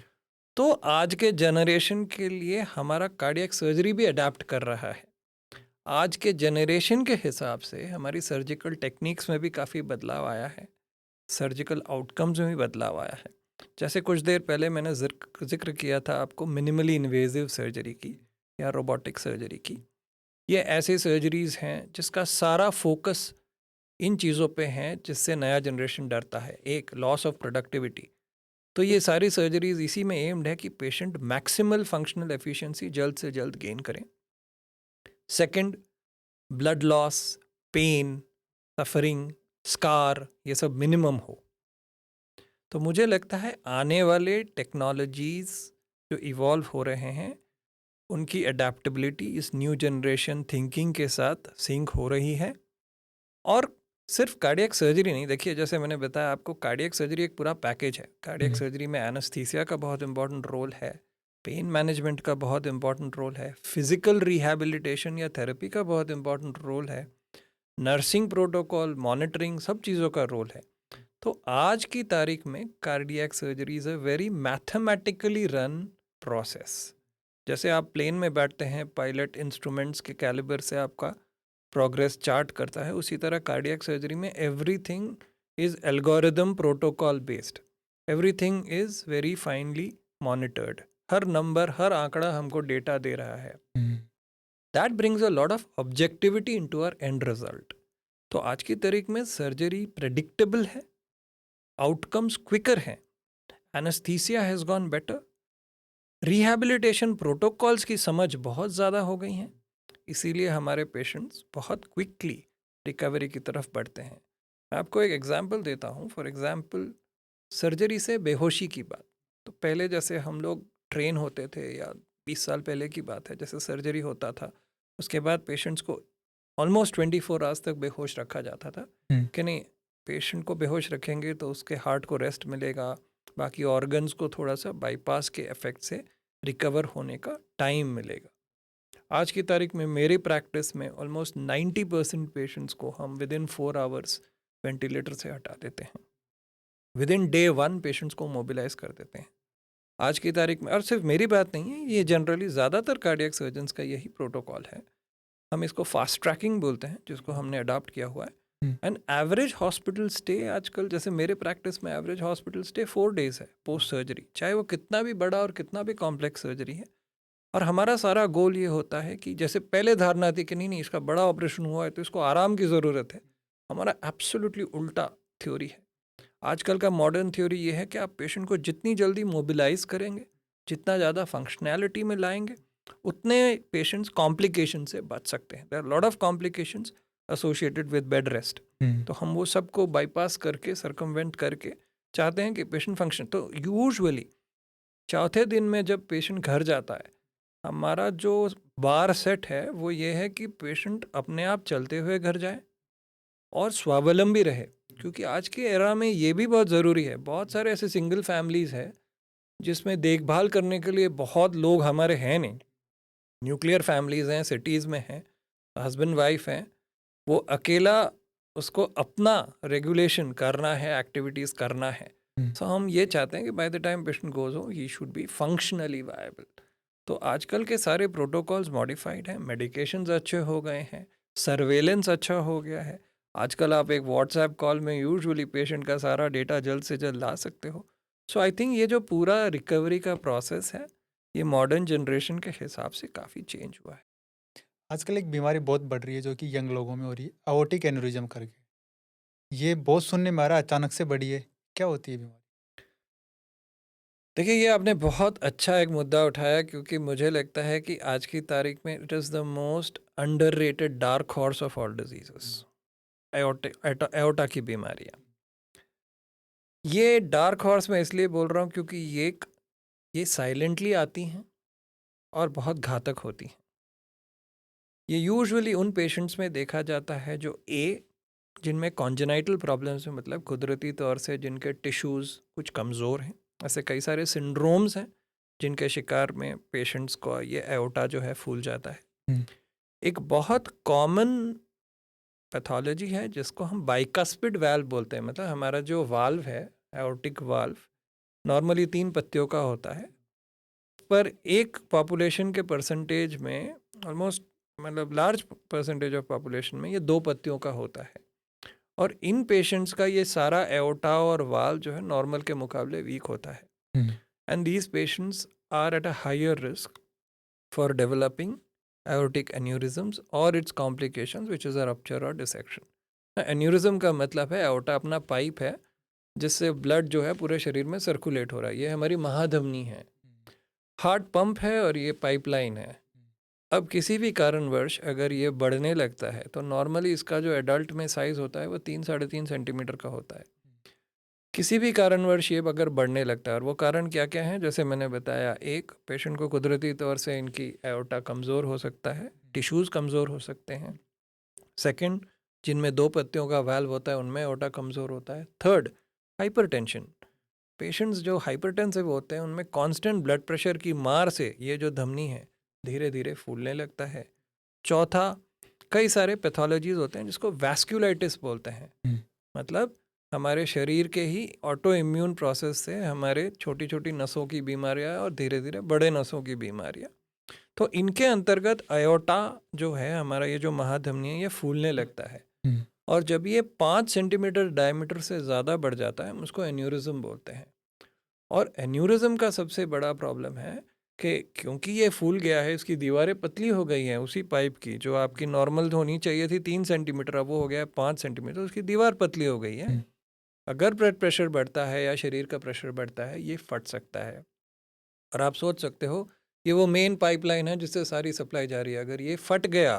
तो आज के जनरेशन के लिए हमारा कार्डियक सर्जरी भी अडेप्ट कर रहा है। आज के जनरेशन के हिसाब से हमारी सर्जिकल टेक्निक्स में भी काफ़ी बदलाव आया है, सर्जिकल आउटकम्स में भी बदलाव आया है। जैसे कुछ देर पहले मैंने जिक्र किया था आपको मिनिमली इन्वेजिव सर्जरी की या रोबोटिक सर्जरी की। ये ऐसी सर्जरीज़ हैं जिसका सारा फोकस इन चीज़ों पे है जिससे नया जनरेशन डरता है। एक, लॉस ऑफ प्रोडक्टिविटी। तो ये सारी सर्जरीज इसी में एम्ड है कि पेशेंट मैक्सिमल फंक्शनल एफिशिएंसी जल्द से जल्द गेन करें। Second, blood loss, pain, suffering, scar, ये सब मिनिमम हो। तो मुझे लगता है आने वाले टेक्नोलॉजीज जो इवॉल्व हो रहे हैं, उनकी अडेप्टेबिलिटी इस न्यू जनरेशन थिंकिंग के साथ सिंक हो रही है। और सिर्फ कार्डियक सर्जरी नहीं, देखिए जैसे मैंने बताया आपको, कार्डियक सर्जरी एक पूरा पैकेज है। कार्डियक सर्जरी में एनेस्थीसिया का बहुत इंपॉर्टेंट रोल है, पेन मैनेजमेंट का बहुत इंपॉर्टेंट रोल है, फिजिकल रिहैबिलिटेशन या थेरेपी का बहुत इंपॉर्टेंट रोल है, नर्सिंग प्रोटोकॉल, मॉनिटरिंग, सब चीज़ों का रोल है। तो आज की तारीख में cardiac surgery is a very mathematically run process. जैसे आप प्लेन में बैठते हैं, पायलट इंस्ट्रूमेंट्स के कैलिबर से आपका प्रोग्रेस चार्ट करता है, उसी तरह कार्डियक सर्जरी में everything is algorithm protocol based. Everything is very finally monitored. हर नंबर, हर आंकड़ा हमको डेटा दे रहा है। हुँ। That brings a lot of objectivity into our end result. तो आज की तारीख में सर्जरी प्रेडिक्टेबल है, आउटकम्स क्विकर हैं, anaesthesia has gone better, rehabilitation protocols की समझ बहुत ज़्यादा हो गई हैं, इसीलिए हमारे पेशेंट्स बहुत क्विकली रिकवरी की तरफ बढ़ते हैं। मैं आपको एक एग्जांपल देता हूँ। फॉर एग्जांपल, सर्जरी से बेहोशी की बात। पहले जैसे हम लोग ट्रेन होते थे, या 20 साल पहले की बात है, जैसे सर्जरी होता था उसके बाद पेशेंट्स को ऑलमोस्ट 24 आवर्स तक बेहोश रखा जाता था कि नहीं, पेशेंट को बेहोश रखेंगे तो उसके हार्ट को रेस्ट मिलेगा, बाकी ऑर्गन्स को थोड़ा सा बाईपास के इफेक्ट से रिकवर होने का टाइम मिलेगा। आज की तारीख में मेरी प्रैक्टिस में ऑलमोस्ट 90% पेशेंट्स को हम विद इन 4 आवर्स वेंटिलेटर से हटा देते हैं। विद इन डे 1 पेशेंट्स को मोबिलाइज कर देते हैं आज की तारीख में। और सिर्फ मेरी बात नहीं है, ये जनरली ज़्यादातर कार्डियक सर्जन्स का यही प्रोटोकॉल है। हम इसको फास्ट ट्रैकिंग बोलते हैं, जिसको हमने अडॉप्ट किया हुआ है। एंड एवरेज हॉस्पिटल स्टे आजकल, जैसे मेरे प्रैक्टिस में एवरेज हॉस्पिटल स्टे 4 डेज है पोस्ट सर्जरी, चाहे वो कितना भी बड़ा और कितना भी कॉम्प्लेक्स सर्जरी है। और हमारा सारा गोल ये होता है कि जैसे पहले धारणा थी कि नहीं इसका बड़ा ऑपरेशन हुआ है तो इसको आराम की ज़रूरत है, हमारा एब्सोल्युटली उल्टा थ्योरी है। आजकल का मॉडर्न थ्योरी ये है कि आप पेशेंट को जितनी जल्दी मोबिलाइज करेंगे, जितना ज़्यादा फंक्शनैलिटी में लाएंगे, उतने पेशेंट्स कॉम्प्लिकेशन से बच सकते हैं। There are lot of complications associated with bed rest. तो हम वो सबको बाईपास करके, सर्कमवेंट करके चाहते हैं कि पेशेंट फंक्शन। तो यूजुअली चौथे दिन में जब पेशेंट घर जाता है, हमारा जो बार सेट है वो ये है कि पेशेंट अपने आप चलते हुए घर जाए और स्वावलंबी रहे, क्योंकि आज के एरा में ये भी बहुत ज़रूरी है। बहुत सारे ऐसे सिंगल फैमिलीज़ हैं जिसमें देखभाल करने के लिए बहुत लोग हमारे हैं नहीं। न्यूक्लियर फैमिलीज़ हैं, सिटीज़ में हैं, हस्बैंड वाइफ हैं, वो अकेला उसको अपना रेगुलेशन करना है, एक्टिविटीज़ करना है। सो हम ये चाहते हैं कि by the time patient goes home, he should be functionally viable. तो आजकल के सारे प्रोटोकॉल्स मॉडिफाइड हैं, मेडिकेशंस अच्छे हो गए हैं, सर्वेलेंस अच्छा हो गया है। आजकल आप एक व्हाट्सएप कॉल में यूजुअली पेशेंट का सारा डेटा जल्द से जल्द ला सकते हो। सो आई थिंक ये जो पूरा रिकवरी का प्रोसेस है, ये मॉडर्न जनरेशन के हिसाब से काफ़ी चेंज हुआ है। आजकल एक बीमारी बहुत बढ़ रही है जो कि यंग लोगों में हो रही है, एओर्टिक एन्युरिज्म करके। ये बहुत सुनने में आ रहा है, अचानक से बढ़ी है। क्या होती है बीमारी? देखिए, ये आपने बहुत अच्छा एक मुद्दा उठाया, क्योंकि मुझे लगता है कि आज की तारीख में it is the most underrated dark horse of all diseases, aorta की बीमारियाँ। ये डार्क हॉर्स मैं इसलिए बोल रहा हूँ क्योंकि ये साइलेंटली आती हैं और बहुत घातक होती हैं। ये यूजुअली उन पेशेंट्स में देखा जाता है जो जिनमें कॉन्जेनाइटल प्रॉब्लम्स हैं, मतलब कुदरती तौर से जिनके टिश्यूज़ कुछ कमज़ोर हैं। ऐसे कई सारे सिंड्रोम्स हैं जिनके शिकार में पेशेंट्स को ये एओर्टा जो है फूल जाता है। एक बहुत कॉमन पैथोलॉजी है जिसको हम बाइकस्पिड वाल्व बोलते हैं। मतलब हमारा जो वाल्व है, एओर्टिक वाल्व, नॉर्मली 3 पत्तियों का होता है, पर एक पॉपुलेशन के परसेंटेज में, ऑलमोस्ट मतलब लार्ज परसेंटेज ऑफ पॉपुलेशन में, ये 2 पत्तियों का होता है। और इन पेशेंट्स का ये सारा एओर्टा और वाल्व जो है नॉर्मल के मुकाबले वीक होता है। And these patients are at a higher risk for developing aortic aneurysms or its complications, which is a rupture or dissection. Aneurysm का मतलब है एओर्टा अपना पाइप है जिससे ब्लड जो है पूरे शरीर में सर्कुलेट हो रहा है। ये हमारी महाधमनी है, हार्ट पंप है और ये पाइपलाइन है। अब किसी भी कारणवश अगर ये बढ़ने लगता है तो नॉर्मली इसका जो एडल्ट में साइज़ होता है वो 3-3.5 सेंटीमीटर का होता है। किसी भी कारणवश ये अगर बढ़ने लगता है, और वो कारण क्या क्या हैं जैसे मैंने बताया, एक, पेशेंट को कुदरती तौर से इनकी एओर्टा कमज़ोर हो सकता है, टिश्यूज़ कमज़ोर हो सकते हैं। सेकंड, जिनमें 2 पत्तियों का वाल्व होता है उनमें एओर्टा कमज़ोर होता है। Third, hypertension. पेशेंट्स जो हाइपरटेंसिव होते हैं उनमें कांस्टेंट ब्लड प्रेशर की मार से ये जो धमनी है धीरे धीरे फूलने लगता है। चौथा, कई सारे पैथोलॉजीज़ होते हैं जिसको वैस्कुलाइटिस बोलते हैं। मतलब हमारे शरीर के ही ऑटो इम्यून प्रोसेस से हमारे छोटी छोटी नसों की बीमारियां और धीरे धीरे बड़े नसों की बीमारियां, तो इनके अंतर्गत एओर्टा जो है हमारा, ये जो महाधमनी है, ये फूलने लगता है। और जब ये 5 सेंटीमीटर डायमीटर से ज़्यादा बढ़ जाता है, हम उसको एन्यूरिज्म बोलते हैं। और एन्यूरिज्म का सबसे बड़ा प्रॉब्लम है कि क्योंकि ये फूल गया है, इसकी दीवारें पतली हो गई हैं उसी पाइप की, जो आपकी नॉर्मल होनी चाहिए थी 3 सेंटीमीटर, अब वो हो गया है 5 सेंटीमीटर, उसकी दीवार पतली हो गई है। अगर ब्लड प्रेशर बढ़ता है या शरीर का प्रेशर बढ़ता है, ये फट सकता है। और आप सोच सकते हो, ये वो मेन पाइपलाइन है जिससे सारी सप्लाई जा रही है, अगर ये फट गया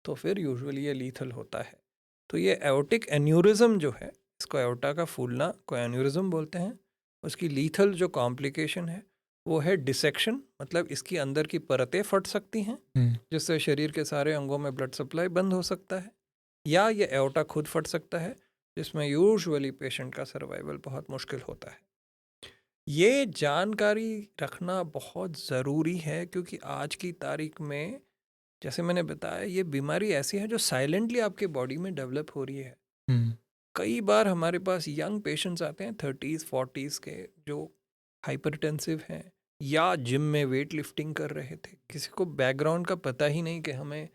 तो फिर यूजुअली ये लीथल होता है। तो ये एओर्टिक एन्यूरिज्म जो है, इसको एओर्टा का फूलना को एन्यूरिज्म बोलते हैं, उसकी लीथल जो कॉम्प्लिकेशन है वो है डिसेक्शन, मतलब इसकी अंदर की परतें फट सकती हैं जिससे शरीर के सारे अंगों में ब्लड सप्लाई बंद हो सकता है, या ये एओर्टा खुद फट सकता है जिसमें यूजुअली पेशेंट का सर्वाइवल बहुत मुश्किल होता है। ये जानकारी रखना बहुत ज़रूरी है क्योंकि आज की तारीख में, जैसे मैंने बताया, ये बीमारी ऐसी है जो साइलेंटली आपके बॉडी में डेवलप हो रही है। कई बार हमारे पास यंग पेशेंट्स आते हैं 30s 40s के, जो हाइपरटेंसिव हैं या जिम में वेट लिफ्टिंग कर रहे थे, किसी को बैकग्राउंड का पता ही नहीं कि हमें, है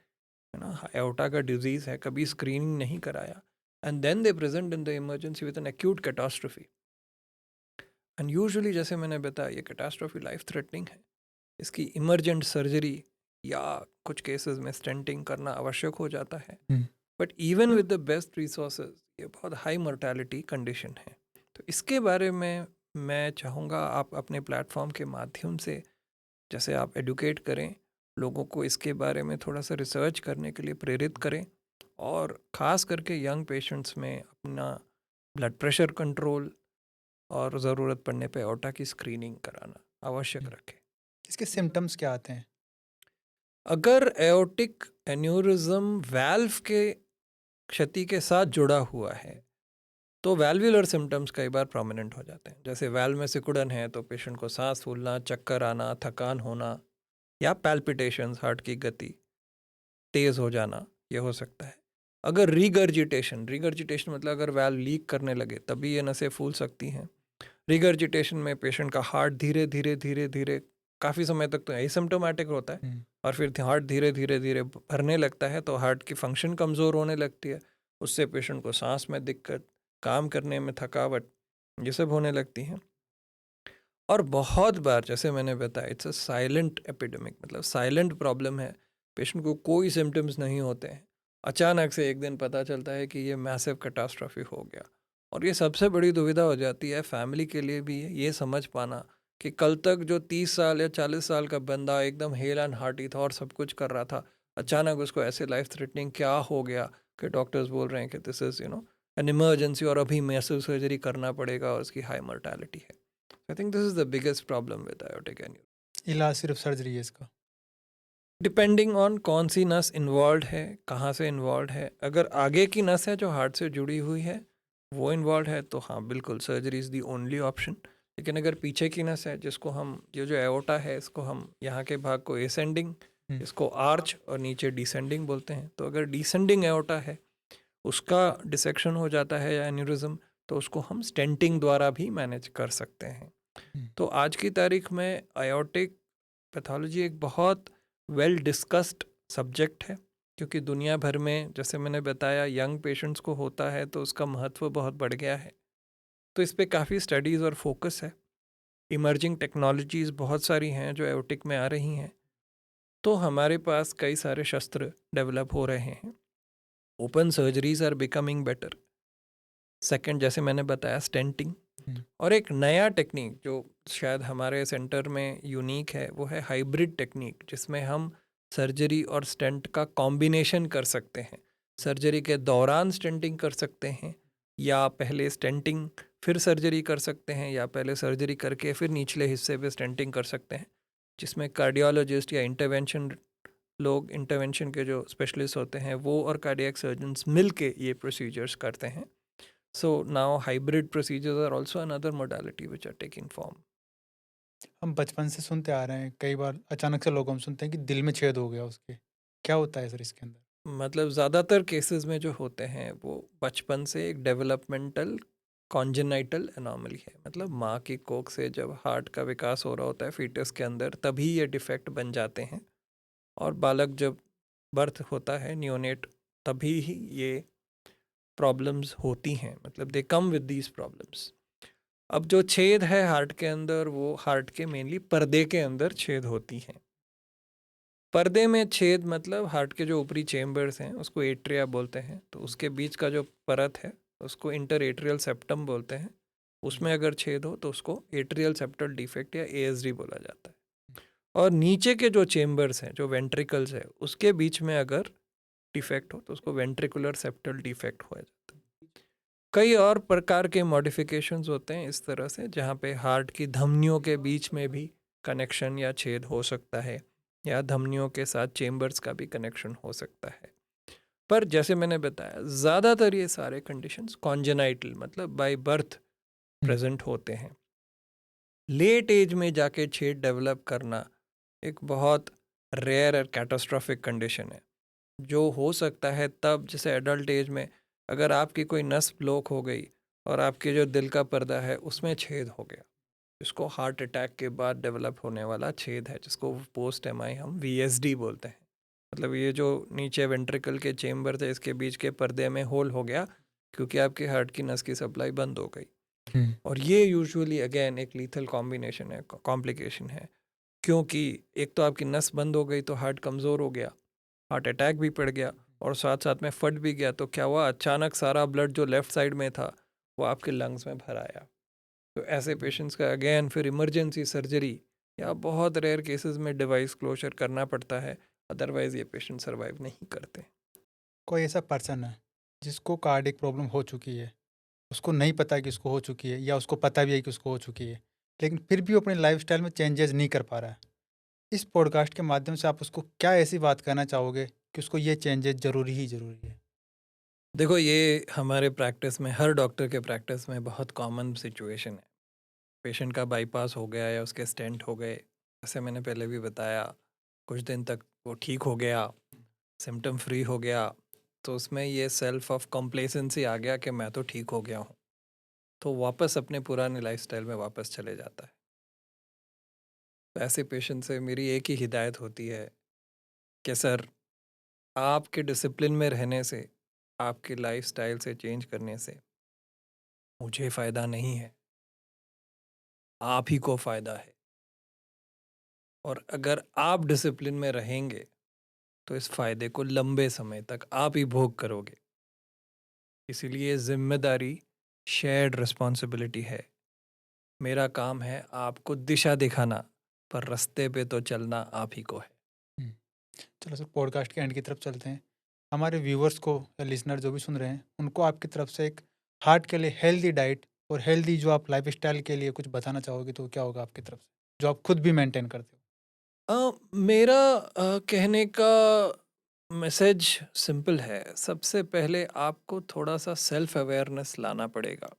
ना, एओर्टा का डिजीज़ है, कभी स्क्रीनिंग नहीं कराया, and then they present in the emergency with an acute catastrophe. And usually, जैसे मैंने बताया, ये कैटास्ट्रोफी लाइफ थ्रेटनिंग है, इसकी इमरजेंट सर्जरी या कुछ केसेस में स्टेंटिंग करना आवश्यक हो जाता है। But even with the best resources ये बहुत हाई मोर्टेलिटी कंडीशन है। तो इसके बारे में मैं चाहूँगा आप अपने प्लेटफॉर्म के माध्यम से, जैसे आप एडुकेट करें लोगों को, इसके बारे में थोड़ा सा रिसर्च करने के लिए प्रेरित करें, और ख़ास करके यंग पेशेंट्स में अपना ब्लड प्रेशर कंट्रोल और ज़रूरत पड़ने पे एओर्टा की स्क्रीनिंग कराना आवश्यक रखें। इसके सिम्टम्स क्या आते हैं? अगर एओर्टिक एन्यूरिज्म वाल्व के क्षति के साथ जुड़ा हुआ है तो वैल्वुलर सिम्टम्स कई बार प्रोमिनेंट हो जाते हैं। जैसे वाल्व में सिकुड़न है तो पेशेंट को सांस फूलना, चक्कर आना, थकान होना, या पैल्पिटेशंस, हार्ट की गति तेज़ हो जाना, ये हो सकता है। अगर रिगर्जिटेशन मतलब अगर वाल्व लीक करने लगे तभी ये नसें फूल सकती हैं। रिगर्जिटेशन में पेशेंट का हार्ट धीरे धीरे धीरे धीरे काफ़ी समय तक तो एसिम्प्टोमेटिक होता है, और फिर हार्ट धीरे धीरे धीरे भरने लगता है तो हार्ट की फंक्शन कमज़ोर होने लगती है, उससे पेशेंट को सांस में दिक्कत, काम करने में थकावट, ये सब होने लगती हैं। और बहुत बार, जैसे मैंने बताया, इट्स अ साइलेंट एपिडेमिक, मतलब साइलेंट प्रॉब्लम है, पेशेंट को कोई सिम्टम्स नहीं होते हैं, अचानक से एक दिन पता चलता है कि ये मैसिव कैटास्ट्रॉफी हो गया। और ये सबसे बड़ी दुविधा हो जाती है फैमिली के लिए भी, ये समझ पाना कि कल तक जो 30 साल या 40 साल का बंदा एकदम हेल एंड हार्टी था और सब कुछ कर रहा था, अचानक उसको ऐसे लाइफ थ्रेटनिंग क्या हो गया कि डॉक्टर्स बोल रहे हैं कि दिस इज़ एन इमरजेंसी और अभी मैसिव सर्जरी करना पड़ेगा और उसकी हाई मोर्टेलिटी है। I think this is the biggest problem with aortic aneurysm. इलाज सिर्फ सर्जरी है इसका? डिपेंडिंग ऑन कौन सी नस इन्वॉल्व है, कहाँ से इन्वॉल्व है। अगर आगे की नस है जो हार्ट से जुड़ी हुई है वो इन्वॉल्व है तो हाँ बिल्कुल surgery is the only option. लेकिन अगर पीछे की नस है, जिसको हम, ये जो एओर्टा है इसको हम यहाँ के भाग को एसेंडिंग, इसको आर्च और नीचे डिसेंडिंग बोलते हैं, तो अगर डिसेंडिंग एओर्टा है उसका डिसेक्शन हो जाता है या एन्यूरिज्म, तो उसको हम स्टेंटिंग द्वारा भी मैनेज कर सकते हैं। तो आज की तारीख में आयोटिक पैथोलॉजी एक बहुत वेल डिस्कस्ड सब्जेक्ट है, क्योंकि दुनिया भर में, जैसे मैंने बताया, यंग पेशेंट्स को होता है तो उसका महत्व बहुत बढ़ गया है। तो इस पे काफ़ी स्टडीज़ और फोकस है। इमर्जिंग टेक्नोलॉजीज़ बहुत सारी हैं जो आयोटिक में आ रही हैं, तो हमारे पास कई सारे शस्त्र डेवलप हो रहे हैं। Open surgeries are becoming better. Second, जैसे मैंने बताया, स्टेंटिंग। और एक नया टेक्निक जो शायद हमारे सेंटर में यूनिक है वो है हाइब्रिड टेक्निक, जिसमें हम सर्जरी और स्टेंट का कॉम्बिनेशन कर सकते हैं। सर्जरी के दौरान स्टेंटिंग कर सकते हैं, या पहले स्टेंटिंग फिर सर्जरी कर सकते हैं, या पहले सर्जरी करके फिर निचले हिस्से पे स्टेंटिंग कर सकते हैं, जिसमें कार्डियोलॉजिस्ट या इंटरवेंशन के जो स्पेशलिस्ट होते हैं वो और कार्डियक सर्जन्स मिल के ये प्रोसीजर्स करते हैं। So now hybrid procedures are also another modality which are taking form. हम बचपन से सुनते आ रहे हैं, कई बार अचानक से लोग हम सुनते हैं कि दिल में छेद हो गया उसके। क्या होता है सर इसके अंदर? मतलब ज़्यादातर केसेस में जो होते हैं वो बचपन से एक डेवलपमेंटल कॉन्जेनाइटल एनॉमली है, मतलब माँ की कोख से जब हार्ट का विकास हो रहा होता है फीटस के अंदर, तभी ये डिफेक्ट बन जाते हैं, और बालक जब बर्थ होता है, नियोनेट, तभी ही ये प्रॉब्लम्स होती हैं, मतलब दे कम विद दीज प्रॉब्लम्स। अब जो छेद है हार्ट के अंदर, वो हार्ट के मेनली पर्दे के अंदर छेद होती हैं। पर्दे में छेद मतलब हार्ट के जो ऊपरी चेम्बर्स हैं उसको एट्रिया बोलते हैं, तो उसके बीच का जो परत है उसको इंटर एट्रियल सेप्टम बोलते हैं। उसमें अगर छेद हो तो उसको एट्रियल सेप्टल डिफेक्ट या एएसडी बोला जाता है। और नीचे के जो चेम्बर्स हैं, जो वेंट्रिकल्स है, उसके बीच में अगर डिफेक्ट हो तो उसको वेंट्रिकुलर सेप्टल डिफेक्ट हो जाता है। कई और प्रकार के मॉडिफिकेशंस होते हैं इस तरह से, जहाँ पे हार्ट की धमनियों के बीच में भी कनेक्शन या छेद हो सकता है, या धमनियों के साथ चेम्बर्स का भी कनेक्शन हो सकता है। पर जैसे मैंने बताया, ज़्यादातर ये सारे कंडीशंस कॉन्जेनाइटल मतलब बाय बर्थ हुँ, प्रेजेंट होते हैं। लेट एज में जाके छेद डेवलप करना एक बहुत रेयर और कैटास्ट्रॉफिक कंडीशन है, जो हो सकता है तब, जैसे एडल्ट एज में अगर आपकी कोई नस ब्लॉक हो गई और आपके जो दिल का पर्दा है उसमें छेद हो गया, इसको हार्ट अटैक के बाद डेवलप होने वाला छेद है, जिसको पोस्ट एमआई हम वीएसडी बोलते हैं। मतलब ये जो नीचे वेंट्रिकल के चेम्बर थे, इसके बीच के पर्दे में होल हो गया क्योंकि आपके हार्ट की नस की सप्लाई बंद हो गई। हुँ, और ये यूजुअली अगेन एक लीथल कॉम्बिनेशन है, कॉम्प्लिकेशन है, क्योंकि एक तो आपकी नस बंद हो गई तो हार्ट कमज़ोर हो गया, हार्ट अटैक भी पड़ गया, और साथ साथ में फट भी गया, तो क्या हुआ, अचानक सारा ब्लड जो लेफ़्ट साइड में था वो आपके लंग्स में भर आया। तो ऐसे पेशेंट्स का अगेन फिर इमरजेंसी सर्जरी या बहुत रेयर केसेस में डिवाइस क्लोजर करना पड़ता है, अदरवाइज़ ये पेशेंट सर्वाइव नहीं करते। कोई ऐसा पर्सन है जिसको कार्डियक प्रॉब्लम हो चुकी है, उसको नहीं पता कि उसको हो चुकी है या उसको पता भी है कि उसको हो चुकी है, लेकिन फिर भी वो अपने लाइफ़स्टाइल में चेंजेज़ नहीं कर पा रहा है। इस पॉडकास्ट के माध्यम से आप उसको क्या ऐसी बात कहना चाहोगे कि उसको ये चेंजेज़ ज़रूरी ही ज़रूरी है? देखो, ये हमारे प्रैक्टिस में, हर डॉक्टर के प्रैक्टिस में बहुत कॉमन सिचुएशन है। पेशेंट का बाईपास हो गया या उसके स्टेंट हो गए, जैसे मैंने पहले भी बताया, कुछ दिन तक वो ठीक हो गया, सिम्टम फ्री हो गया, तो उसमें ये सेल्फ ऑफ कंप्लेसेंसी आ गया कि मैं तो ठीक हो गया हूँ, तो वापस अपने पुराने लाइफस्टाइल में वापस चले जाता है। तो ऐसे पेशेंट से मेरी एक ही हिदायत होती है कि सर, आपके डिसिप्लिन में रहने से, आपके लाइफस्टाइल से चेंज करने से मुझे फ़ायदा नहीं है, आप ही को फ़ायदा है। और अगर आप डिसिप्लिन में रहेंगे तो इस फ़ायदे को लंबे समय तक आप ही भोग करोगे। इसीलिए ज़िम्मेदारी शेयर्ड रिस्पॉन्सिबिलिटी है। मेरा काम है आपको दिशा दिखाना, पर रास्ते पे तो चलना आप ही को है। हुँ। चलो सर पॉडकास्ट के एंड की तरफ चलते हैं। हमारे व्यूअर्स को या लिसनर जो भी सुन रहे हैं, उनको आपकी तरफ से एक हार्ट के लिए हेल्दी डाइट और हेल्दी जो आप लाइफ़स्टाइल के लिए कुछ बताना चाहोगे तो क्या होगा आपकी तरफ से? जो आप खुद भी मेंटेन करते हो? मेरा कहने का मैसेज सिंपल है। सबसे पहले आपको थोड़ा-सा सेल्फ अवेयरनेस लाना पड़ेगा।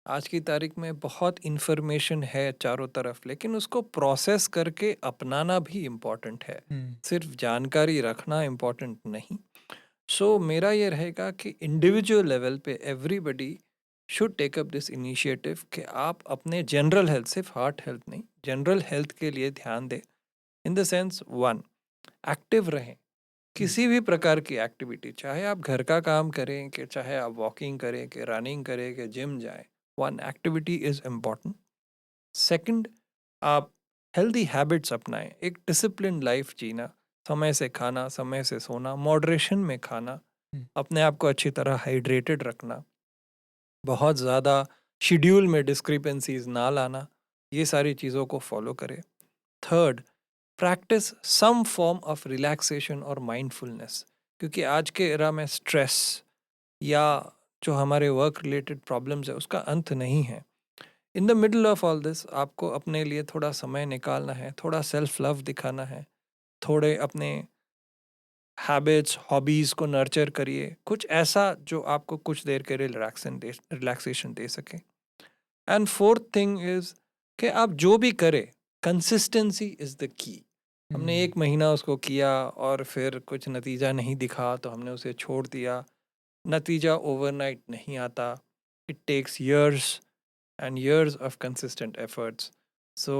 आज की तारीख में बहुत इन्फॉर्मेशन है चारों तरफ, लेकिन उसको प्रोसेस करके अपनाना भी इम्पोर्टेंट है। हुँ, सिर्फ जानकारी रखना इम्पोर्टेंट नहीं। सो मेरा ये रहेगा कि इंडिविजुअल लेवल पे everybody should take up this initiative कि आप अपने जनरल हेल्थ, सिर्फ हार्ट हेल्थ नहीं, जनरल हेल्थ के लिए ध्यान दें। In the sense, one, active रहें। हुँ, किसी भी प्रकार की एक्टिविटी, चाहे आप घर का काम करें, कि चाहे आप वॉकिंग करें, कि रनिंग करें, कि जिम जाएं, one, activity is important. Second, आप हेल्दी हैबिट्स अपनाएं, एक डिसिप्लिन लाइफ जीना, समय से खाना, समय से सोना, मॉडरेशन में खाना, हुँ, अपने आप को अच्छी तरह हाइड्रेटेड रखना, बहुत ज़्यादा शेड्यूल में डिस्क्रिपेंसीज ना लाना, ये सारी चीज़ों को फॉलो करें। Third, practice some form of relaxation और माइंडफुलनेस, क्योंकि आज के एरा में स्ट्रेस या जो हमारे वर्क रिलेटेड प्रॉब्लम्स है उसका अंत नहीं है। In the middle of all this आपको अपने लिए थोड़ा समय निकालना है, थोड़ा सेल्फ लव दिखाना है, थोड़े अपने हैबिट्स, हॉबीज़ को नर्चर करिए, कुछ ऐसा जो आपको कुछ देर के लिए रिलैक्सेशन दे सके। एंड फोर्थ थिंग इज़ कि आप जो भी करें, कंसिस्टेंसी इज़ द की। हमने हुँ। 1 महीना उसको किया और फिर कुछ नतीजा नहीं दिखा तो हमने उसे छोड़ दिया। नतीजा ओवरनाइट नहीं आता। It takes years and years of consistent efforts. So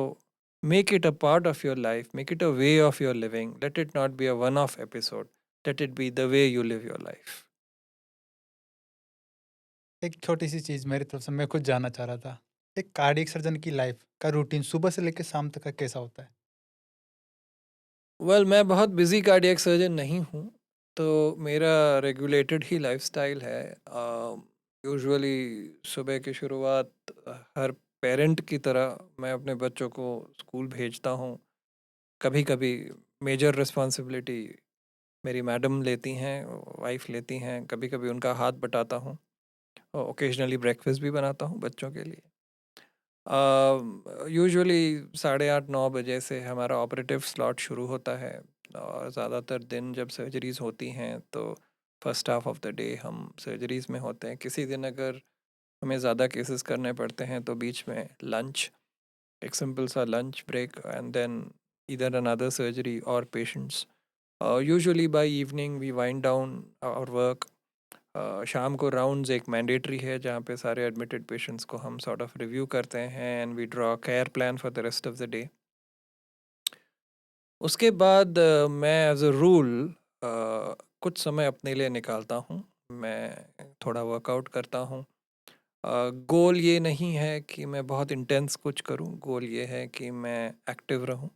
make it a part of your life, make it a way of your living. Let it not be a one-off episode. Let it be the way you live your life. एक छोटी-सी चीज़ मेरी तरफ से मैं खुद जानना चाह रहा था। एक कार्डियक सर्जन की लाइफ़ का रूटीन सुबह से लेके शाम तक का कैसा होता है? वेल, मैं बहुत बिजी कार्डियक सर्जन नहीं हूँ, तो मेरा रेगुलेटेड ही लाइफस्टाइल है। यूजुअली सुबह की शुरुआत हर पेरेंट की तरह मैं अपने बच्चों को स्कूल भेजता हूँ। कभी कभी मेजर रिस्पॉन्सिबिलिटी मेरी मैडम लेती हैं, वाइफ लेती हैं, कभी कभी उनका हाथ बटाता हूँ। ओकेजनली ब्रेकफास्ट भी बनाता हूँ बच्चों के लिए। यूजुअली 8:30-9 बजे से हमारा ऑपरेटिव स्लॉट शुरू होता है और ज़्यादातर दिन जब सर्जरीज़ होती हैं तो first half of the day हम सर्जरीज़ में होते हैं। किसी दिन अगर हमें ज़्यादा केसेस करने पड़ते हैं तो बीच में लंच, एक सिंपल सा lunch break and then either another surgery और patients. Usually by evening we wind down our work. शाम को राउंड्स एक मैंडेटरी है जहाँ पे सारे एडमिटेड पेशेंट्स को हम सॉर्ट ऑफ रिव्यू करते हैं and we draw care plan for the rest of the day. उसके बाद मैं एज अ रूल कुछ समय अपने लिए निकालता हूँ। मैं थोड़ा वर्कआउट करता हूँ। गोल ये नहीं है कि मैं बहुत इंटेंस कुछ करूँ, गोल ये है कि मैं एक्टिव रहूँ।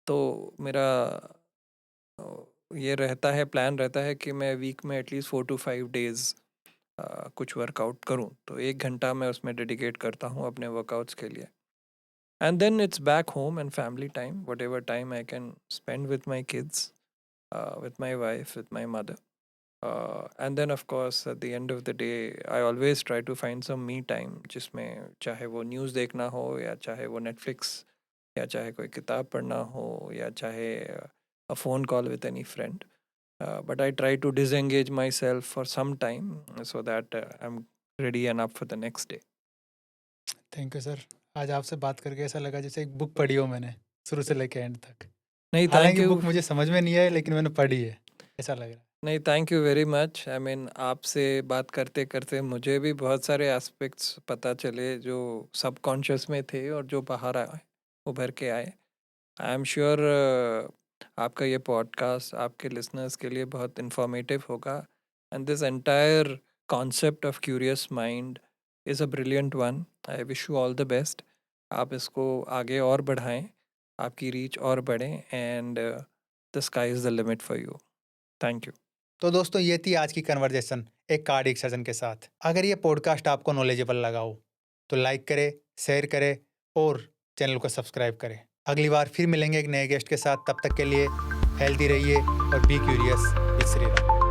तो मेरा ये रहता है, प्लान रहता है कि मैं वीक में एटलीस्ट 4 to 5 डेज़ कुछ वर्कआउट करूँ। तो 1 घंटा मैं उसमें डेडिकेट करता हूँ अपने वर्कआउट्स के लिए। And then it's back home and family time, whatever time I can spend with my kids, with my wife, with my mother. And then of course at the end of the day I always try to find some me time, जिसमें चाहे वो news देखना हो या चाहे वो Netflix या चाहे कोई किताब पढ़ना हो या चाहे a phone call with any friend. But I try to disengage myself for some time so that I'm ready and up for the next day. Thank you sir. आज आपसे बात करके ऐसा लगा जैसे एक बुक पढ़ी हो मैंने शुरू से लेकर एंड तक। नहीं, थैंक हालांकि यू। बुक मुझे समझ में नहीं आई लेकिन मैंने पढ़ी है, ऐसा लग रहा है। नहीं, thank you very much. I mean आपसे बात करते करते मुझे भी बहुत सारे एस्पेक्ट्स पता चले जो सबकॉन्शियस में थे और जो बाहर आए, उभर के आए। आई एम श्योर आपका ये पॉडकास्ट आपके लिसनर्स के लिए बहुत इंफॉर्मेटिव होगा and this entire concept of curious mind is a brilliant one. I wish you all the best. आप इसको आगे और बढ़ाएं, आपकी रीच और बढ़े and the sky is the limit for you. Thank you. तो दोस्तों ये थी आज की कन्वर्जेशन एक कार्डियक सर्जन के साथ। अगर ये पॉडकास्ट आपको नॉलेजेबल लगा हो तो लाइक करें, शेयर करें और चैनल को सब्सक्राइब करें। अगली बार फिर मिलेंगे एक नए गेस्ट के साथ। तब तक के लिए हेल्दी रहिए और बी क्यूरियस विद श्रीराम।